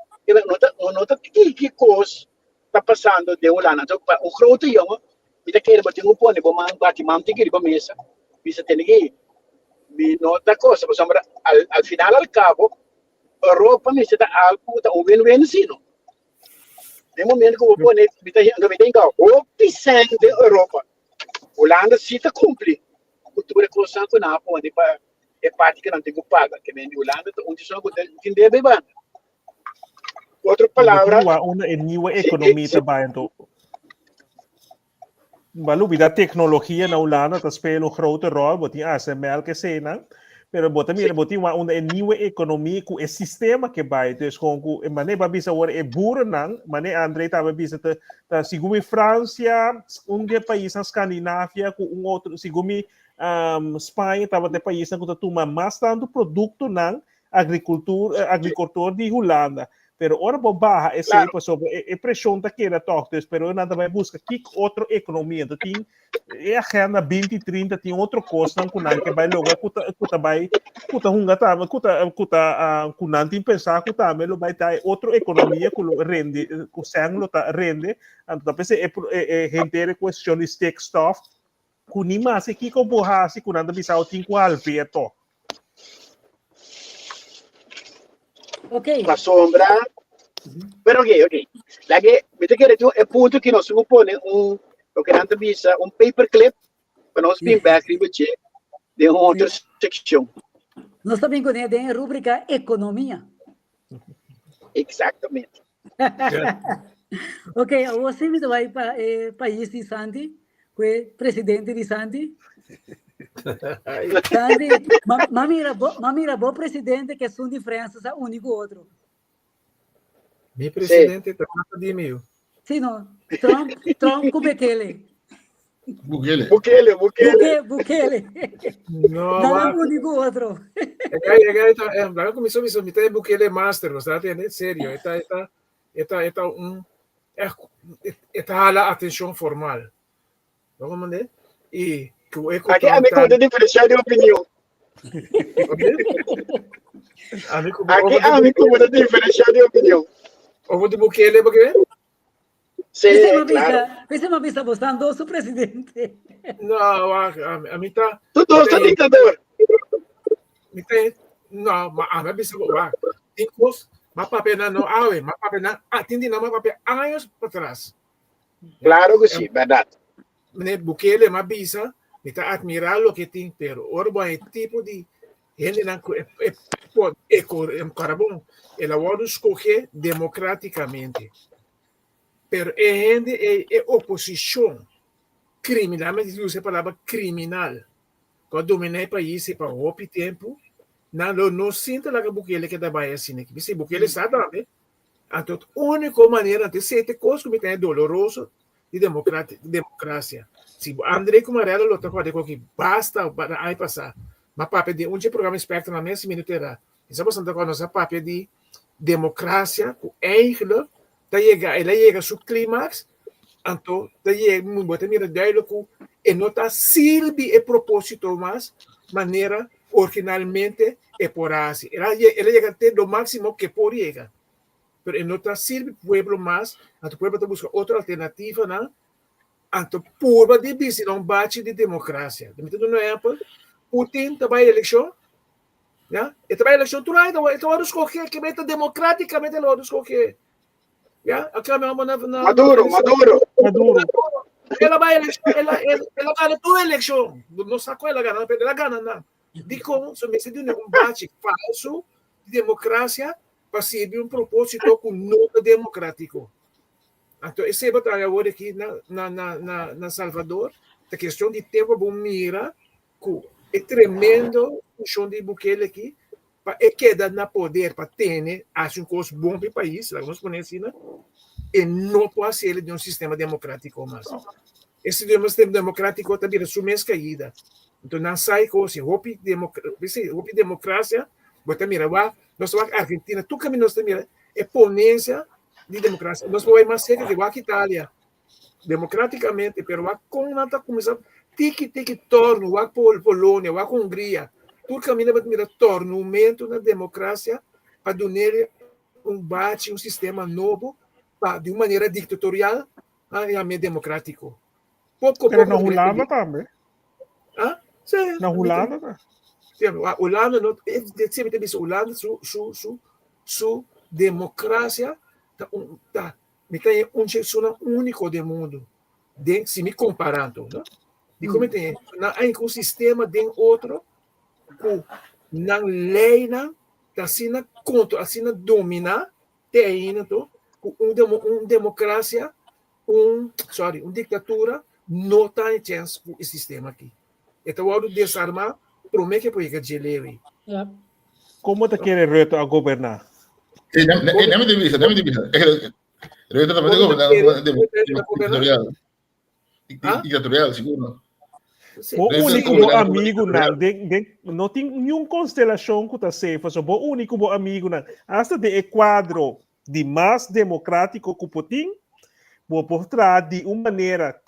Não tá que coisa tá passando de Holanda. Então o grote jongen, kita quer bater um pone, vamos bater manter que mesa. Bisa tem que me nota coisa, por exemplo, al final al cabo, Europa me está algo tá o bem sino. No momento que o pone, kita não me tem que o pisando de Europa. Holanda se tá cumpre. Cultura coisa que não pode para é parte que não tem que pagar, que vem de Holanda, onde só tem de beber. Outra palavra, uma nieuwe economie também então. Balu da tecnologia na Holanda tá spela uma grote rol, botin ASML que cena, pero botin uma nieuwe economie com esse sistema que vai, então com mané babisa agora é burro não, mané André tá babisa tá segundo França, país na Escandinávia com outro segundo Espanha tava de país na que toma mais tanto produto não agricultor de Holanda. Pero ora baja esse claro. Sobre a pressão daquela toques, pero nada vai buscar que outra economia, então tem a agenda 2030 tem outro custo não kunan que vai logo kuta vai kuta hunga tá kunan tem pensar kuta melo vai ter outra economia que rende que sang tá rende então pense é gente questão de tech stuff kunima se que como borra se kunan da bisau tem qual pieto. Okay. La sombra, pero ok. La que, viste que el punto que nos supone lo que antes visa, un paperclip para nos pin back de uma outra secção. Nós também conhecemos a rubrica Economia. Exatamente. Ok, você me vai para o país de Sandy, que é presidente de Sandy. Sandy, mamira bom presidente que são diferenças a único outro. Mi presidente trata de mim. Sim, não. Trump com Bukele. Bukele. Não é único outro. Agora começou a me ter Bukele master, não está entendendo? Sério, está a atenção formal. Vamos mandar? E aqui a mim como diferencial de opinião. Aqui a mim como diferencial de opinião. O de Bukele, porque? Sim, claro. Você não está gostando do seu presidente? Não, a mim tá... Tu é ditador. Não, mas a mim bisa tem coisa, mas papel não, mas papel não, atende não, mas papel anos para trás. Claro que sim, verdade. Né, Bukele, mas bisa, está admirar o que tem, pero orba é tipo de gente não é carabão, ela pode escolher democraticamente. Pero é gente é oposição criminal, mas usa a palavra criminal. Quando domina o país para pouco tempo, não sinta lá que Bukele que trabalha assim, né? Se Bukele está também, então a única maneira de ser ter coisa que é doloroso de democracia. Se André Kumarela lo toca de que basta para aí passar, mas papel de onde programa espectro na mesma minuto era. Isso bastante com nossa papel de democracia, o eigenlijk ela chega ao clímax, então bota mira daí que e nota sirve o propósito mais maneira originalmente é por assim. Ela chega até do máximo que pode chegar. Pero e nota sirve o pueblo mais, então o pueblo está buscando outra alternativa, não? Então por de bici não bate de democracia. Então no exemplo, Putin trabalha eleição, né? E trabalha eleição tu vai escolher que meta democraticamente ele vai escolher. Yeah, acaba na Maduro. Ela vai ela ganha tua eleição. Não sacou ela ganha, mas ela ganha não. De como se me de um bate falso de democracia para servir um propósito com nota democrático. Então, esse batalha agora aqui na Salvador, a questão de tempo bom mira é tremendo o chão de Bukele aqui para quedar na poder para ter acho um curso bom para o país, vamos pôr assim, né? E não pode ser de um sistema democrático mais. Esse sistema democrático também é sua caída. Então, não sai com assim, hopi democracia, bota mira, nós vamos Argentina, tu caminho nós mira, é ponência de democracia. Nós vamos mais cerca que a Itália, democraticamente, pero com nada começar tiki torno, a Polônia, a Hungria, tu caminho para mira torno, aumento na democracia para dar bate um sistema novo de uma maneira ditatorial a meio democrático. Pero na Holanda também. Ah? Sim. Na Holanda tá. A Holanda não sempre tem Holanda su democracia tá me tem sistema único do mundo. Se me comparando, né? De como tem na um sistema de outro na lei na assina contra assina dominar tem então democracia ditadura não tem chance com esse sistema aqui. Então, o desarmar, promete que pode geler. Como te quer Rutte a governar? Dame de vista. Rutte também ditatorial. Ditatorial, seguro. O único amigo não tem nenhuma constelação que está safe. O único amigo hasta de quadro de mais democrático que Putin, por trás de uma maneira,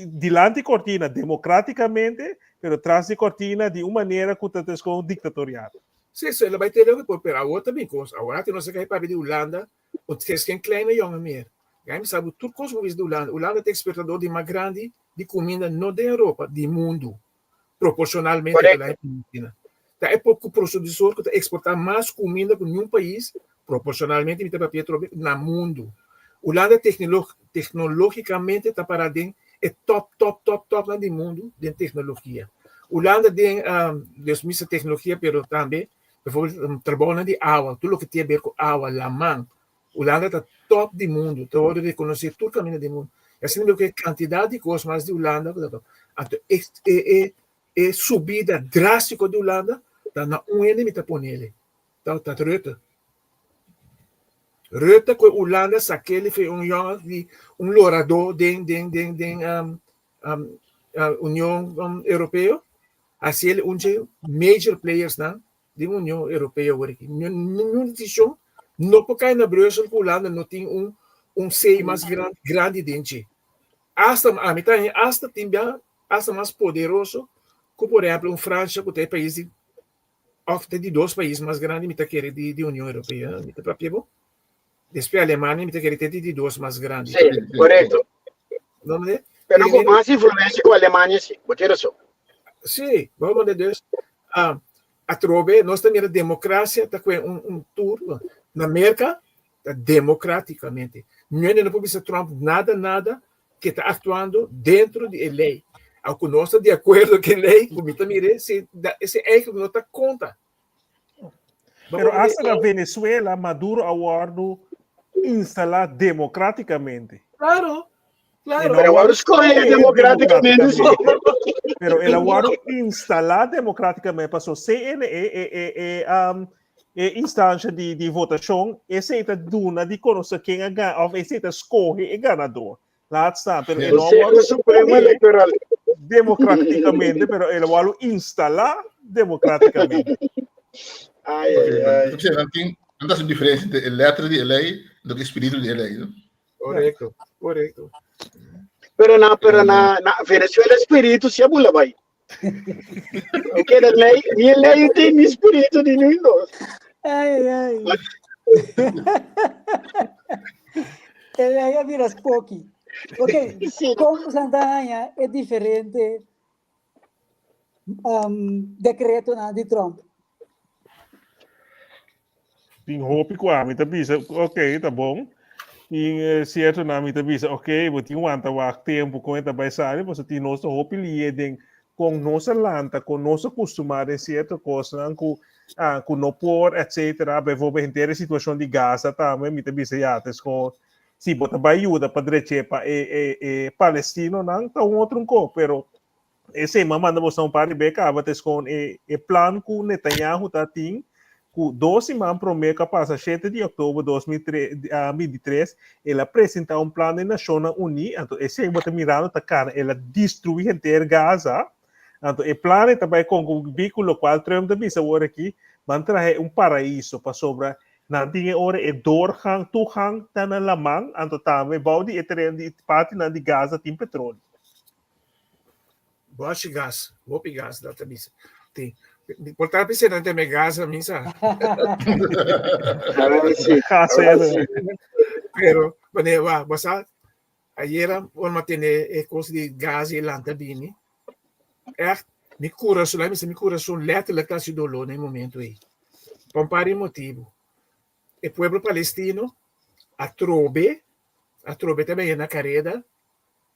delante de cortina democraticamente, pero trás de cortina de uma maneira que está com ditatorial. Sim, ela vai ter que pôr a outra bem coisa. Agora tem nossa para de Holanda, o que é kleine jongen meer. Gaan sabe tudo coisa que de Holanda. Holanda tem exportador de mais grande de comida não da Europa, do mundo, proporcionalmente pela Argentina. É pouco produtor que está exportar mais comida que nenhum país, proporcionalmente para Pietro no mundo. Holanda tecnologicamente está parada é top no mundo de tecnologia. Holanda tem mesma tecnologia, mas também, por exemplo, trabalhando de água, tudo o que tem a ver com água, lamang. Holanda está top do mundo, todo reconhecer todo o caminho do mundo. Assim, que a quantidade de coisas mais de Holanda, é subida drástica de Holanda, está na ano está por ele. Está Rutte com Holanda, aquele foi lourador da União Europeia, assim ele major players da União Europeia agora aqui. Nenhuma decisão, não porque aí na Bruxelas, Holanda não tem sei mais grande dente. Hasta mais poderoso que, por exemplo, França, que tem país de dois países mais grandes, me querer de União Europeia, me para pego. Depois a Alemanha, me querer ter de dois mais grandes. Sim, correto. Não é? Pero com mais influência com a Alemanha, sim. Pode ser só. Sim, vamos de Deus. A trove, nós temos a democracia, está com tour na América, democraticamente. Não pode ser Trump nada que está atuando dentro de lei. Ao que nós estamos de acordo com a lei, como também esse é que não está conta. Pero hasta na Venezuela, Maduro aguardo instalar democraticamente. Claro. Pero agora escolhe democraticamente, sim. Pero ele aguardo instalar democraticamente, passou CNE instância de votação, esse é duna de conhecer quem é ganhador, esse é escolhe o ganador. Lá está, pero ele aguardo o Supremo Eleitoral democraticamente, pero ele aguardo instalar democraticamente. Não tem diferença entre a letra de lei do que o espírito de lei, não? Correto. Pero na Venezuela espírito se abula vai. Ok, a lei tem espírito de nós. Ai. Ela vira Spocky. Ok, como Santanha é diferente decreto de Trump. Tem roupa com a mim, tá bicho? Ok, tá bom. em certo nome também ok, vou ter tempo com esta baixada, você tem nosso hopi lieden com nossa lanta, com nossa costumar em certa coisa, com no por, etc. Vou ter a situação de Gaza também, me também se com se bota ajuda para direita para Palestino não tá outro co, pero esse manda você um par de beca, abates com plano que Netanyahu tá tem que 12 man promete capaz 7 de outubro de 2023 ele apresenta um plano na Nações Unidas, então esse bota mirando tá cara, ela destruir inteira Gaza, então o plano também com o veículo qual Trump também se agora aqui, vai trazer um paraíso para sobra nanti ora doorgang, toegang na lamang ang totame bawdi iteren di pati na di Gaza tim petróleo. Bote gás, vou gás da tamisa. Tem. Portar para não ter gás a misa. Pero, manewa, basta ayer uma tene coisa de gás e lanta bini. Me cura sulla me cura sul letterlijk dat je dolor no momento aí. Compare motivo. O povo palestino a trobe também na carreira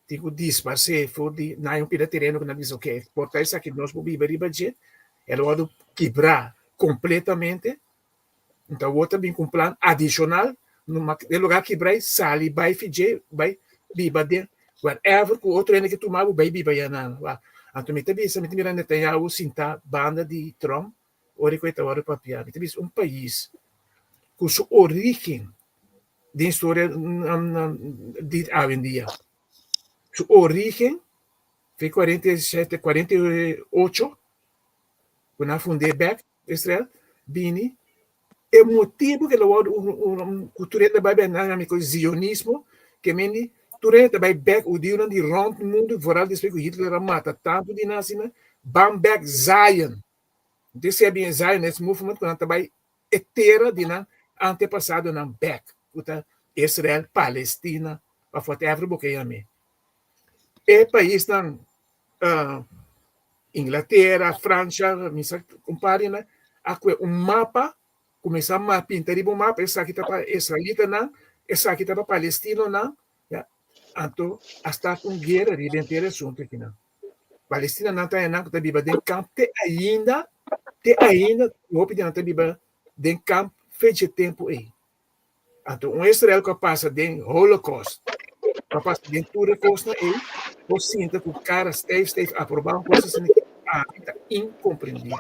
tipo disparse foi na um pira terreno que não diz ok portar isso aqui nós vamos viver budget ela vai quebrar completamente então o outro também com plano adicional no lugar quebrar sali vai fije vai biba de whatever que o outro ainda que tomava vai biba já não então me também se me mirando tem algo sinta banda de Trump ora que hora papia me também um país com sua origem de história de hoje em dia. Sua origem foi 47, 48, quando eu fundei Beck, Israel, Bini, é o motivo que o cultura da Bíblia é zionismo, que meni, cultura da Bíblia, o dia onde rompe o mundo, voral de que Hitler mata tanto de nascimento, bam back Zion. Então, se é bem Zion, esse movimento, quando também é terra de antepassado na Beck, Israel, Palestina, a whatever porque me. E país na Inglaterra, França, me compare né, um mapa, começar a pintar um mapa, essa aqui tá para israelita não, essa aqui tá para palestino não, já, então hasta com guerra de inteiro assunto aqui não. Palestina não tá não, tá biba den campo, te ainda, o pedindo tá biba den campo fez tempo aí. Então, Israel que passa de Holocaust, que passa de tudo coisa aí, você sinta que o cara esteve aprovando coisas que é incompreendível.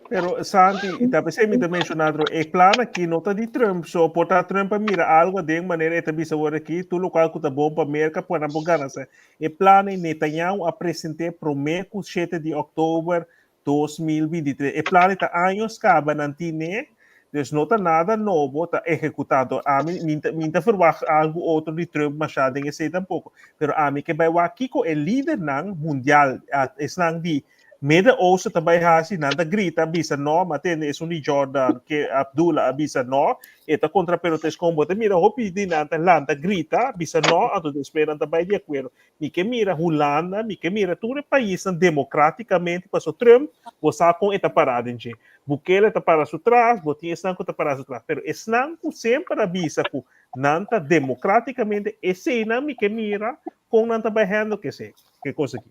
Pero Santi, talvez você me mencionado o plano aqui não está de Trump, só portar Trump a mira algo de maneira que também agora aqui, tudo qual que está bom para a América, para não ganhar. O plano Netanyahu apresentou promessa 7 de outubro 2023. O plano está anos acaba não tinha. Dus não está nada novo, está executado. A mim não verwacht algo outro de Trump, mas já tem esse tampouco. Pero a mim que vai aqui com o líder não mundial, é não de Midden-Oosten também assim, nada grita, bisa não, mas tem isso de Jordan, que Abdullah bisa não, e tá contra pelotes combo, te mira hopi de nada landa grita, bisa não, a tudo esperando também de acordo. Mi que mira Holanda, mi que mira todo o país democraticamente para o Trump, você com esta parada em gente. Bukele está para trás, Botinha está para trás, pero estão sempre a bisa que nanta democraticamente esse não me que mira com nanta barrando que sei, que coisa aqui.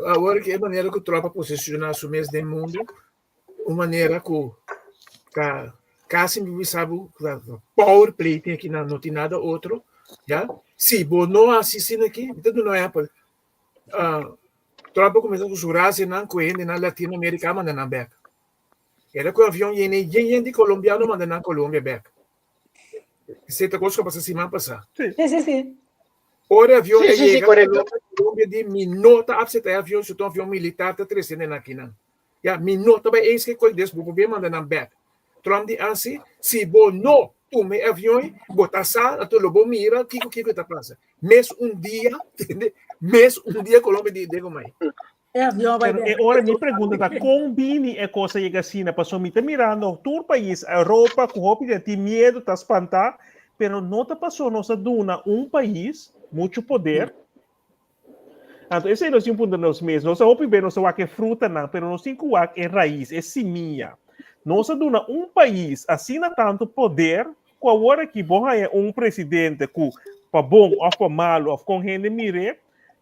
Agora que é a maneira que o tropa posiciona o mês do mundo, uma maneira que quase me sabe power play tem aqui não tem nada outro, já? Se você não assiste aqui, então não é para tropa começou a jurar se não coende na Latinoamérica manda na back. Era com o avião e de colombiano manda na Colômbia back. Você tá coisa que passa semana passada. Sim. Ora avião chega na Colômbia de minuta, absenta avião, se um avião militar tá trecendo aqui não. Já minuta vai esse que coisa desse, vou manda na back. Trump de assim, se bo não tome avião, botar sa, a todo bom mira, que tá passando. Mês dia, entende? Mês dia Colômbia de como aí. Ora me pergunta da combine é coisa chega assim, passou me mirando todo o país, a Europa, com roupa de medo, tá espantar, pero não tá passou nossa duna país muito poder. Então, esse é o ponto dos meses. Nossa roupa bem, nossa wack é fruta não, pero nossa wack é raiz, é seminha. Nossa duna país assina tanto poder com agora que bom é presidente que para bom ou para malo ou com gente mire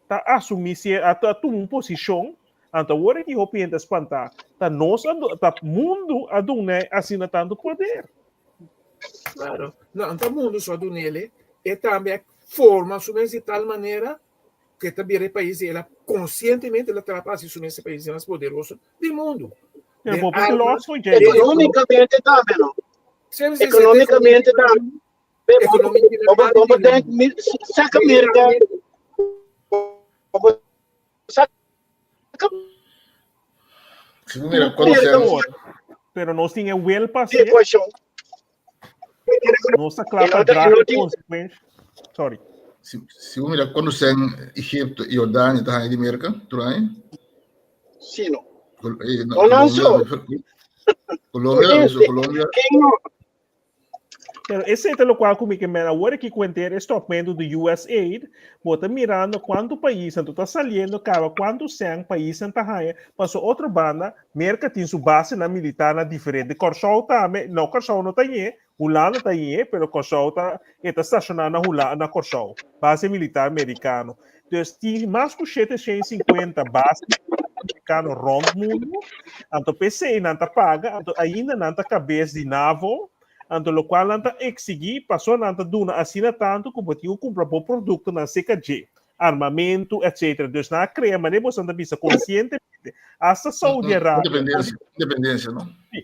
tá assumir se a uma posição então agora que eu penso espantar tá nós tá mundo adune assina tanto poder. Claro. Não, então o mundo só do nele e também forma de tal maneira que também o país ela conscientemente ela trabalha esse país mais poderoso do mundo. Economicamente também, não? Economicamente também. Saca América. Pero nós tinha well passer. Nossa clapa drástica consequência. Sorry. Se o mira quando sem Egipto e Jordânia tá aí de América, tudo aí? Sim, não. Colômbia. Pero esse é o qual comigo que agora que conter estopendo do USAID, bota mirando quanto país está saliendo, cara, quanto são países está aí, passou outra banda, América tem sua base na militar na diferente. Corsol também, não Corsol não tem, Holanda tem, pero Corsol está estacionado na Holanda, na Corsol, base militar americano. Então, tem mais que 750 bases americanas rond mundo, então PC não está paga, ainda não está cabeça de navo. Anto lo qual nanta exigir, passou nanta duna assina tanto como tinha comprar bom produto na CKG, armamento, etc. Então, na cria, mas nem você anda vista conscientemente. Hasta Saudi Arábia. Independência, não? Sim.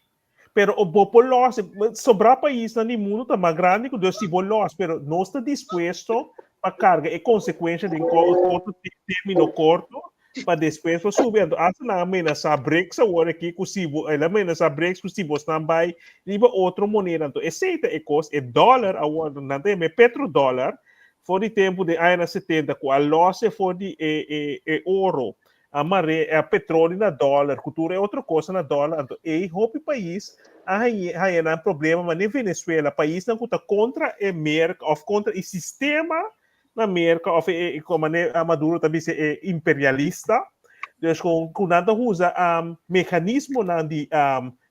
Pero o bopo loss, sobra país no mundo tá mais grande que o se bo loss, pero não está disposto a carga e consequência de outro término curto para depois subindo. Hasta na amenaça BRICS agora aqui possível, ela amenaça BRICS possível também riba outra moneda. Então, esse é custo é dólar agora não tem petrodólar. For de tempo de anos 70 com a loss for de ouro, a petróleo na dólar, cultura é outra coisa na dólar. Então, e o país aí é um problema, mas nem Venezuela, país não está contra a América, ou contra o sistema na América, como a Maduro também é imperialista, então, com nada usa mecanismo de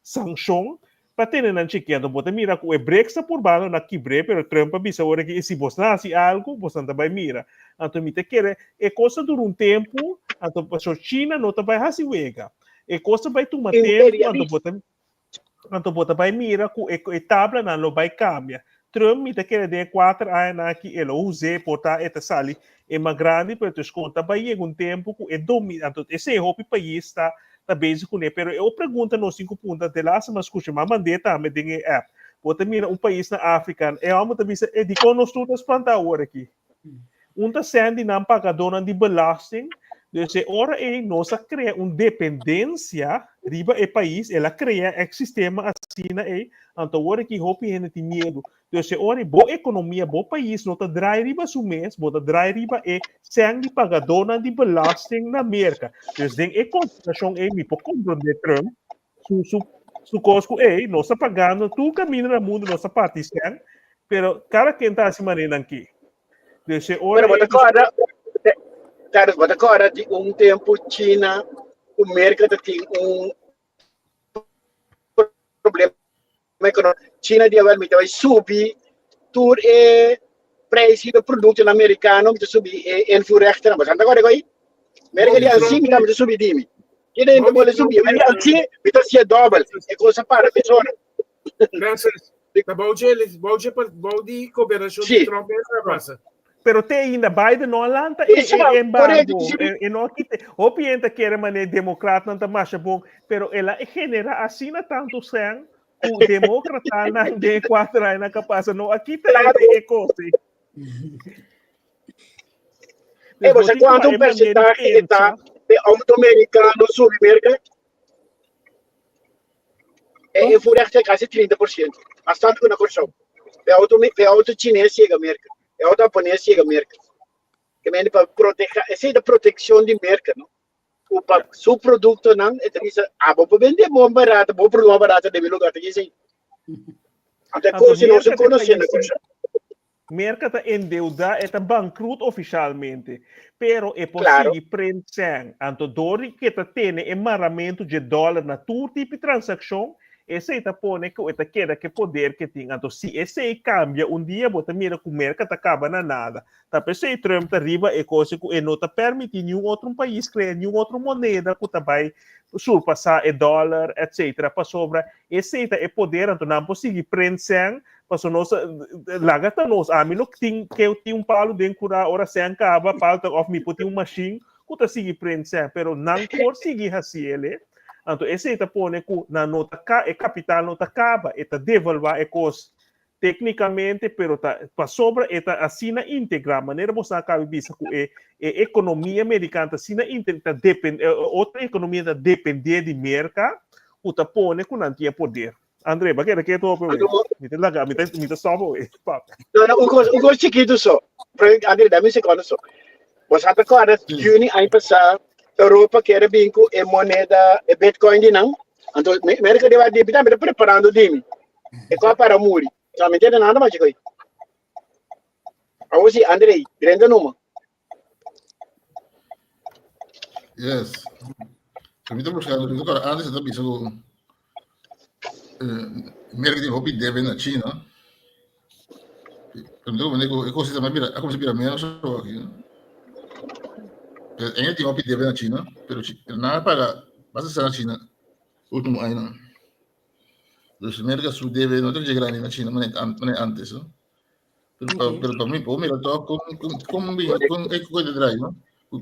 sanção para ter na Chiquinha, bota mira com o Brexit por baixo na quebre, pero Trump avisa agora que se você nasce algo, você também mira. Então, me te quer é coisa dura um tempo, então, a China não vai fazer wega. É coisa vai tomar tempo, então, bota vai mira com a tabla não vai cambiar. Trump me quer de 4 anos aqui ele usa portar esta sali é mais grande para tu conta vai em um tempo que é domina então esse é o país está bem com ele pero eu pergunto nos 5 pontos de lá mas escuta mas mandei também tem app bota mira país na África é algo também é de conosco todos plantar agora aqui tá sendo não pagador de belasting então ora é nossa cria uma dependência riba é país ela cria sistema assim é então agora que hope ainda tem medo então ora boa economia bom país não tá drai riba sumês bota drai riba é sangue pagador de belasting na América então tem é constituição é me por compreender Trump su cosco é nós está pagando tu caminho no mundo nossa partição pero cara quem tá assim maneira aqui então ora Carlos, mas agora, de tempo, China, o mercado tem problema econômico. China, realmente, vai subir, tudo é preço do produto americano, vai subir, é influência, mas agora, agora, América de assim, vai subir, dime. E daí, não pode subir, América de assim, vai ser dobro, é coisa para a pessoa. Graças. Balde cooperação de Trump é passa. Pero te ainda Biden não lança embargo e não aqui o pienta quer maneira democrata não tá mais bom pero ela genera assim tanto sem o democrata na de 4 anos na capaz não aqui tem é coisa você quanto percentagem está de americano sobre América é furece quase 30% bastante com a corção é auto chinês chega América é o japonês chega a América. Que é para proteger, essa é a proteção de América, não? O seu produto não, é dizer, vou vender bom barato, vou produzir barato de lugar que assim. Até coisa não se conhece na coisa. América está endeudada, está bankrut oficialmente, pero é possível prender, então dori que está tendo emaramento de dólar na todo tipo de transação esse tá pone que esta queda que poder que tem. Então, se esse cambia, dia, bota mira que o mercado acaba na nada. Tá pensei Trump tá riba e coisa que não tá permite nenhum outro país criar nenhum outro moneda que tá vai surpassar o dólar, etc. Para sobra, esse é poder, então não consegue prender, para nós lagata nós, a mim não tem um palo dentro da hora sem acaba, palo of me put machine, que tá seguir prender, pero não consegue assim ele. Então esse tá pone que na nota é capital nota acaba, eta devolver é coisa tecnicamente, pero para sobra eta assina íntegra, maneira você acaba bisa que economia americana assina íntegra depende outra economia da depender de mercado, o tá pone que não tinha poder. André, bagueira que tô para me tem lagar, me tem só para. Não, o gosto chiquito só. André, dá-me segundo só. Você até agora, junho aí passar Europa quer vir com a moeda Bitcoin de não. Então, América deve debitar, mas preparando de mim. É qual para muri. Só me entende nada mais de coisa. Aí, André, grande número. Yes. Permita buscar, antes também so mereka di hobi deve na China. Permita eu consigo mais a como se vira menos só aqui. Ainda tem hobi deve na China, pero nada para basta na China último ano. Los mercados su deve não tem de grande na China, mas antes, ¿no? Pero para mim, pô, mira, tô com coisa de drive, ¿no?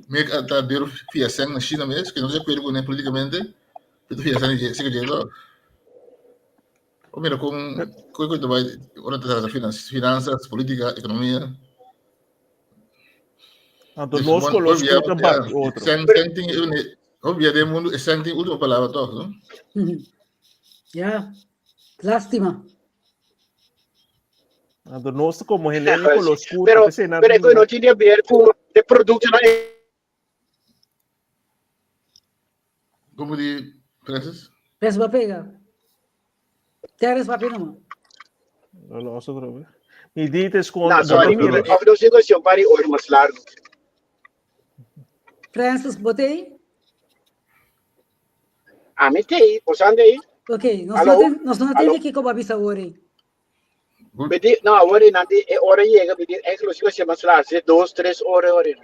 Mereka tá deu fiação na China mesmo, que não se perde nem politicamente, pero fiação de se que jeito. Ou mira, com coisa vai, ora tá finanças, política, economia. Então nós colocamos também outro. Senting, obvia de mundo, senting última palavra toh, ¿no? Ya. Lástima. Então nós como Helene colocamos pero não tinha a ver com o produto Como de Francis? Francis vai pegar. Teres vai pegar, não. Não, só droga. Me dites com não, só aí, eu negociação para hoje mais largo. Francis, botei? Metei, você anda aí? Ok, nós não temos aqui como avisar hoje. Não, agora não é hora chega, é que você mais largo, 2, 3 horas.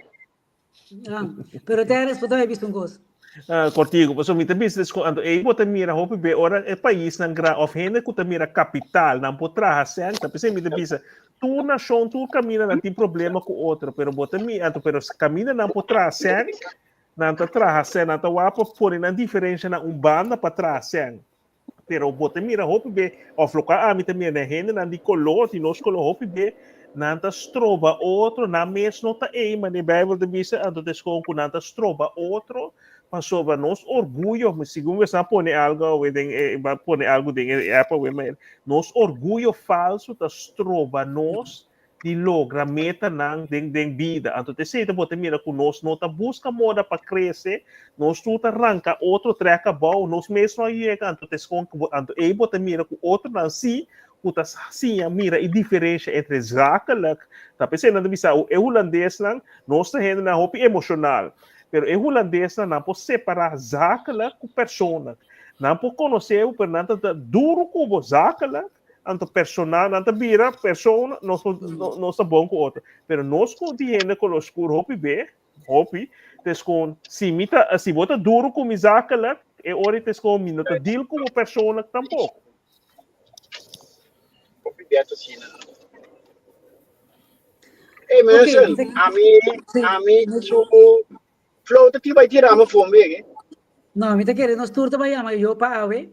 Pero Teres, pode visto coisa. Contigo, so me também se quando aí bota mira hope be ora é país na gra of hende que mira capital não pode trazer tá pensei me também tu nação tu caminha não tem problema com outro pero bota mira pero caminha não pode trazer não tá trazer não tá wapa por na diferença na banda para trazer pero bota mira hope be of local me também na hende na de color e nós color hope be nanta stroba outro na mesmo tá aí mas na Bíblia de bisa ando descon com nanta stroba outro passou para nós orgulho, mas segundo você põe algo, põe algo dentro, nós orgulho falso da trova nós de logra meta não den vida. Então te sei que mira com nós não tá busca moda para crescer, nós tudo arranca outro treca bom, nós mesmo aí então te com então aí bota mira com outro não se puta sim mira a diferença entre zakelijk, tá pensando na bisa o holandês não, nós tá rendo na roupa emocional. Pero o holandês não pode separar zakelijk com persona. Não pode conhecer o Fernando duro como zakelijk, anto personal, anto vira persona, nós é bom com outro. Pero nós continuamos com o escuro hopi, descon se bota duro como zakelijk, e ora descon minuto deal como persona tampouco. Hopi beto assim, não. Mas a mim, flow tu vai tirar uma fome, não, me tá querendo nós turta vai ama eu para ave.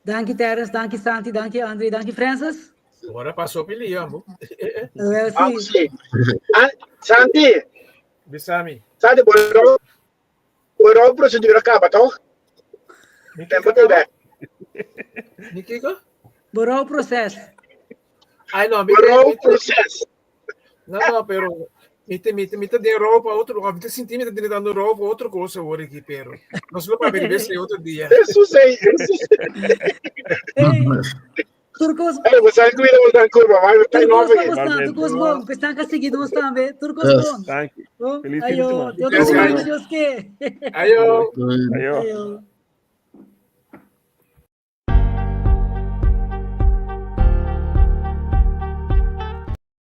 Danke Teres, danke Santi, danke André, danke Francis. Agora passou pelo Iambo. Sim. Santi. Bisami. Santi, o procedura acaba, tá? Tempo de ver. Nikiko? Borou o processo. Ai não, borou o processo. Não, pero Mita de roupa, outro, 20 centímetros de dando roupa, outra coisa agora aqui, pero. Nós vamos para ver se outro dia. Isso sei. Turcos. Você cuida da curva, mas tá nova aqui. Turcos bom, pensam que seguir nós também. Turcos bom. Thank you. Feliz Ayo, fim de semana. Deus que. Ayo. Ayo.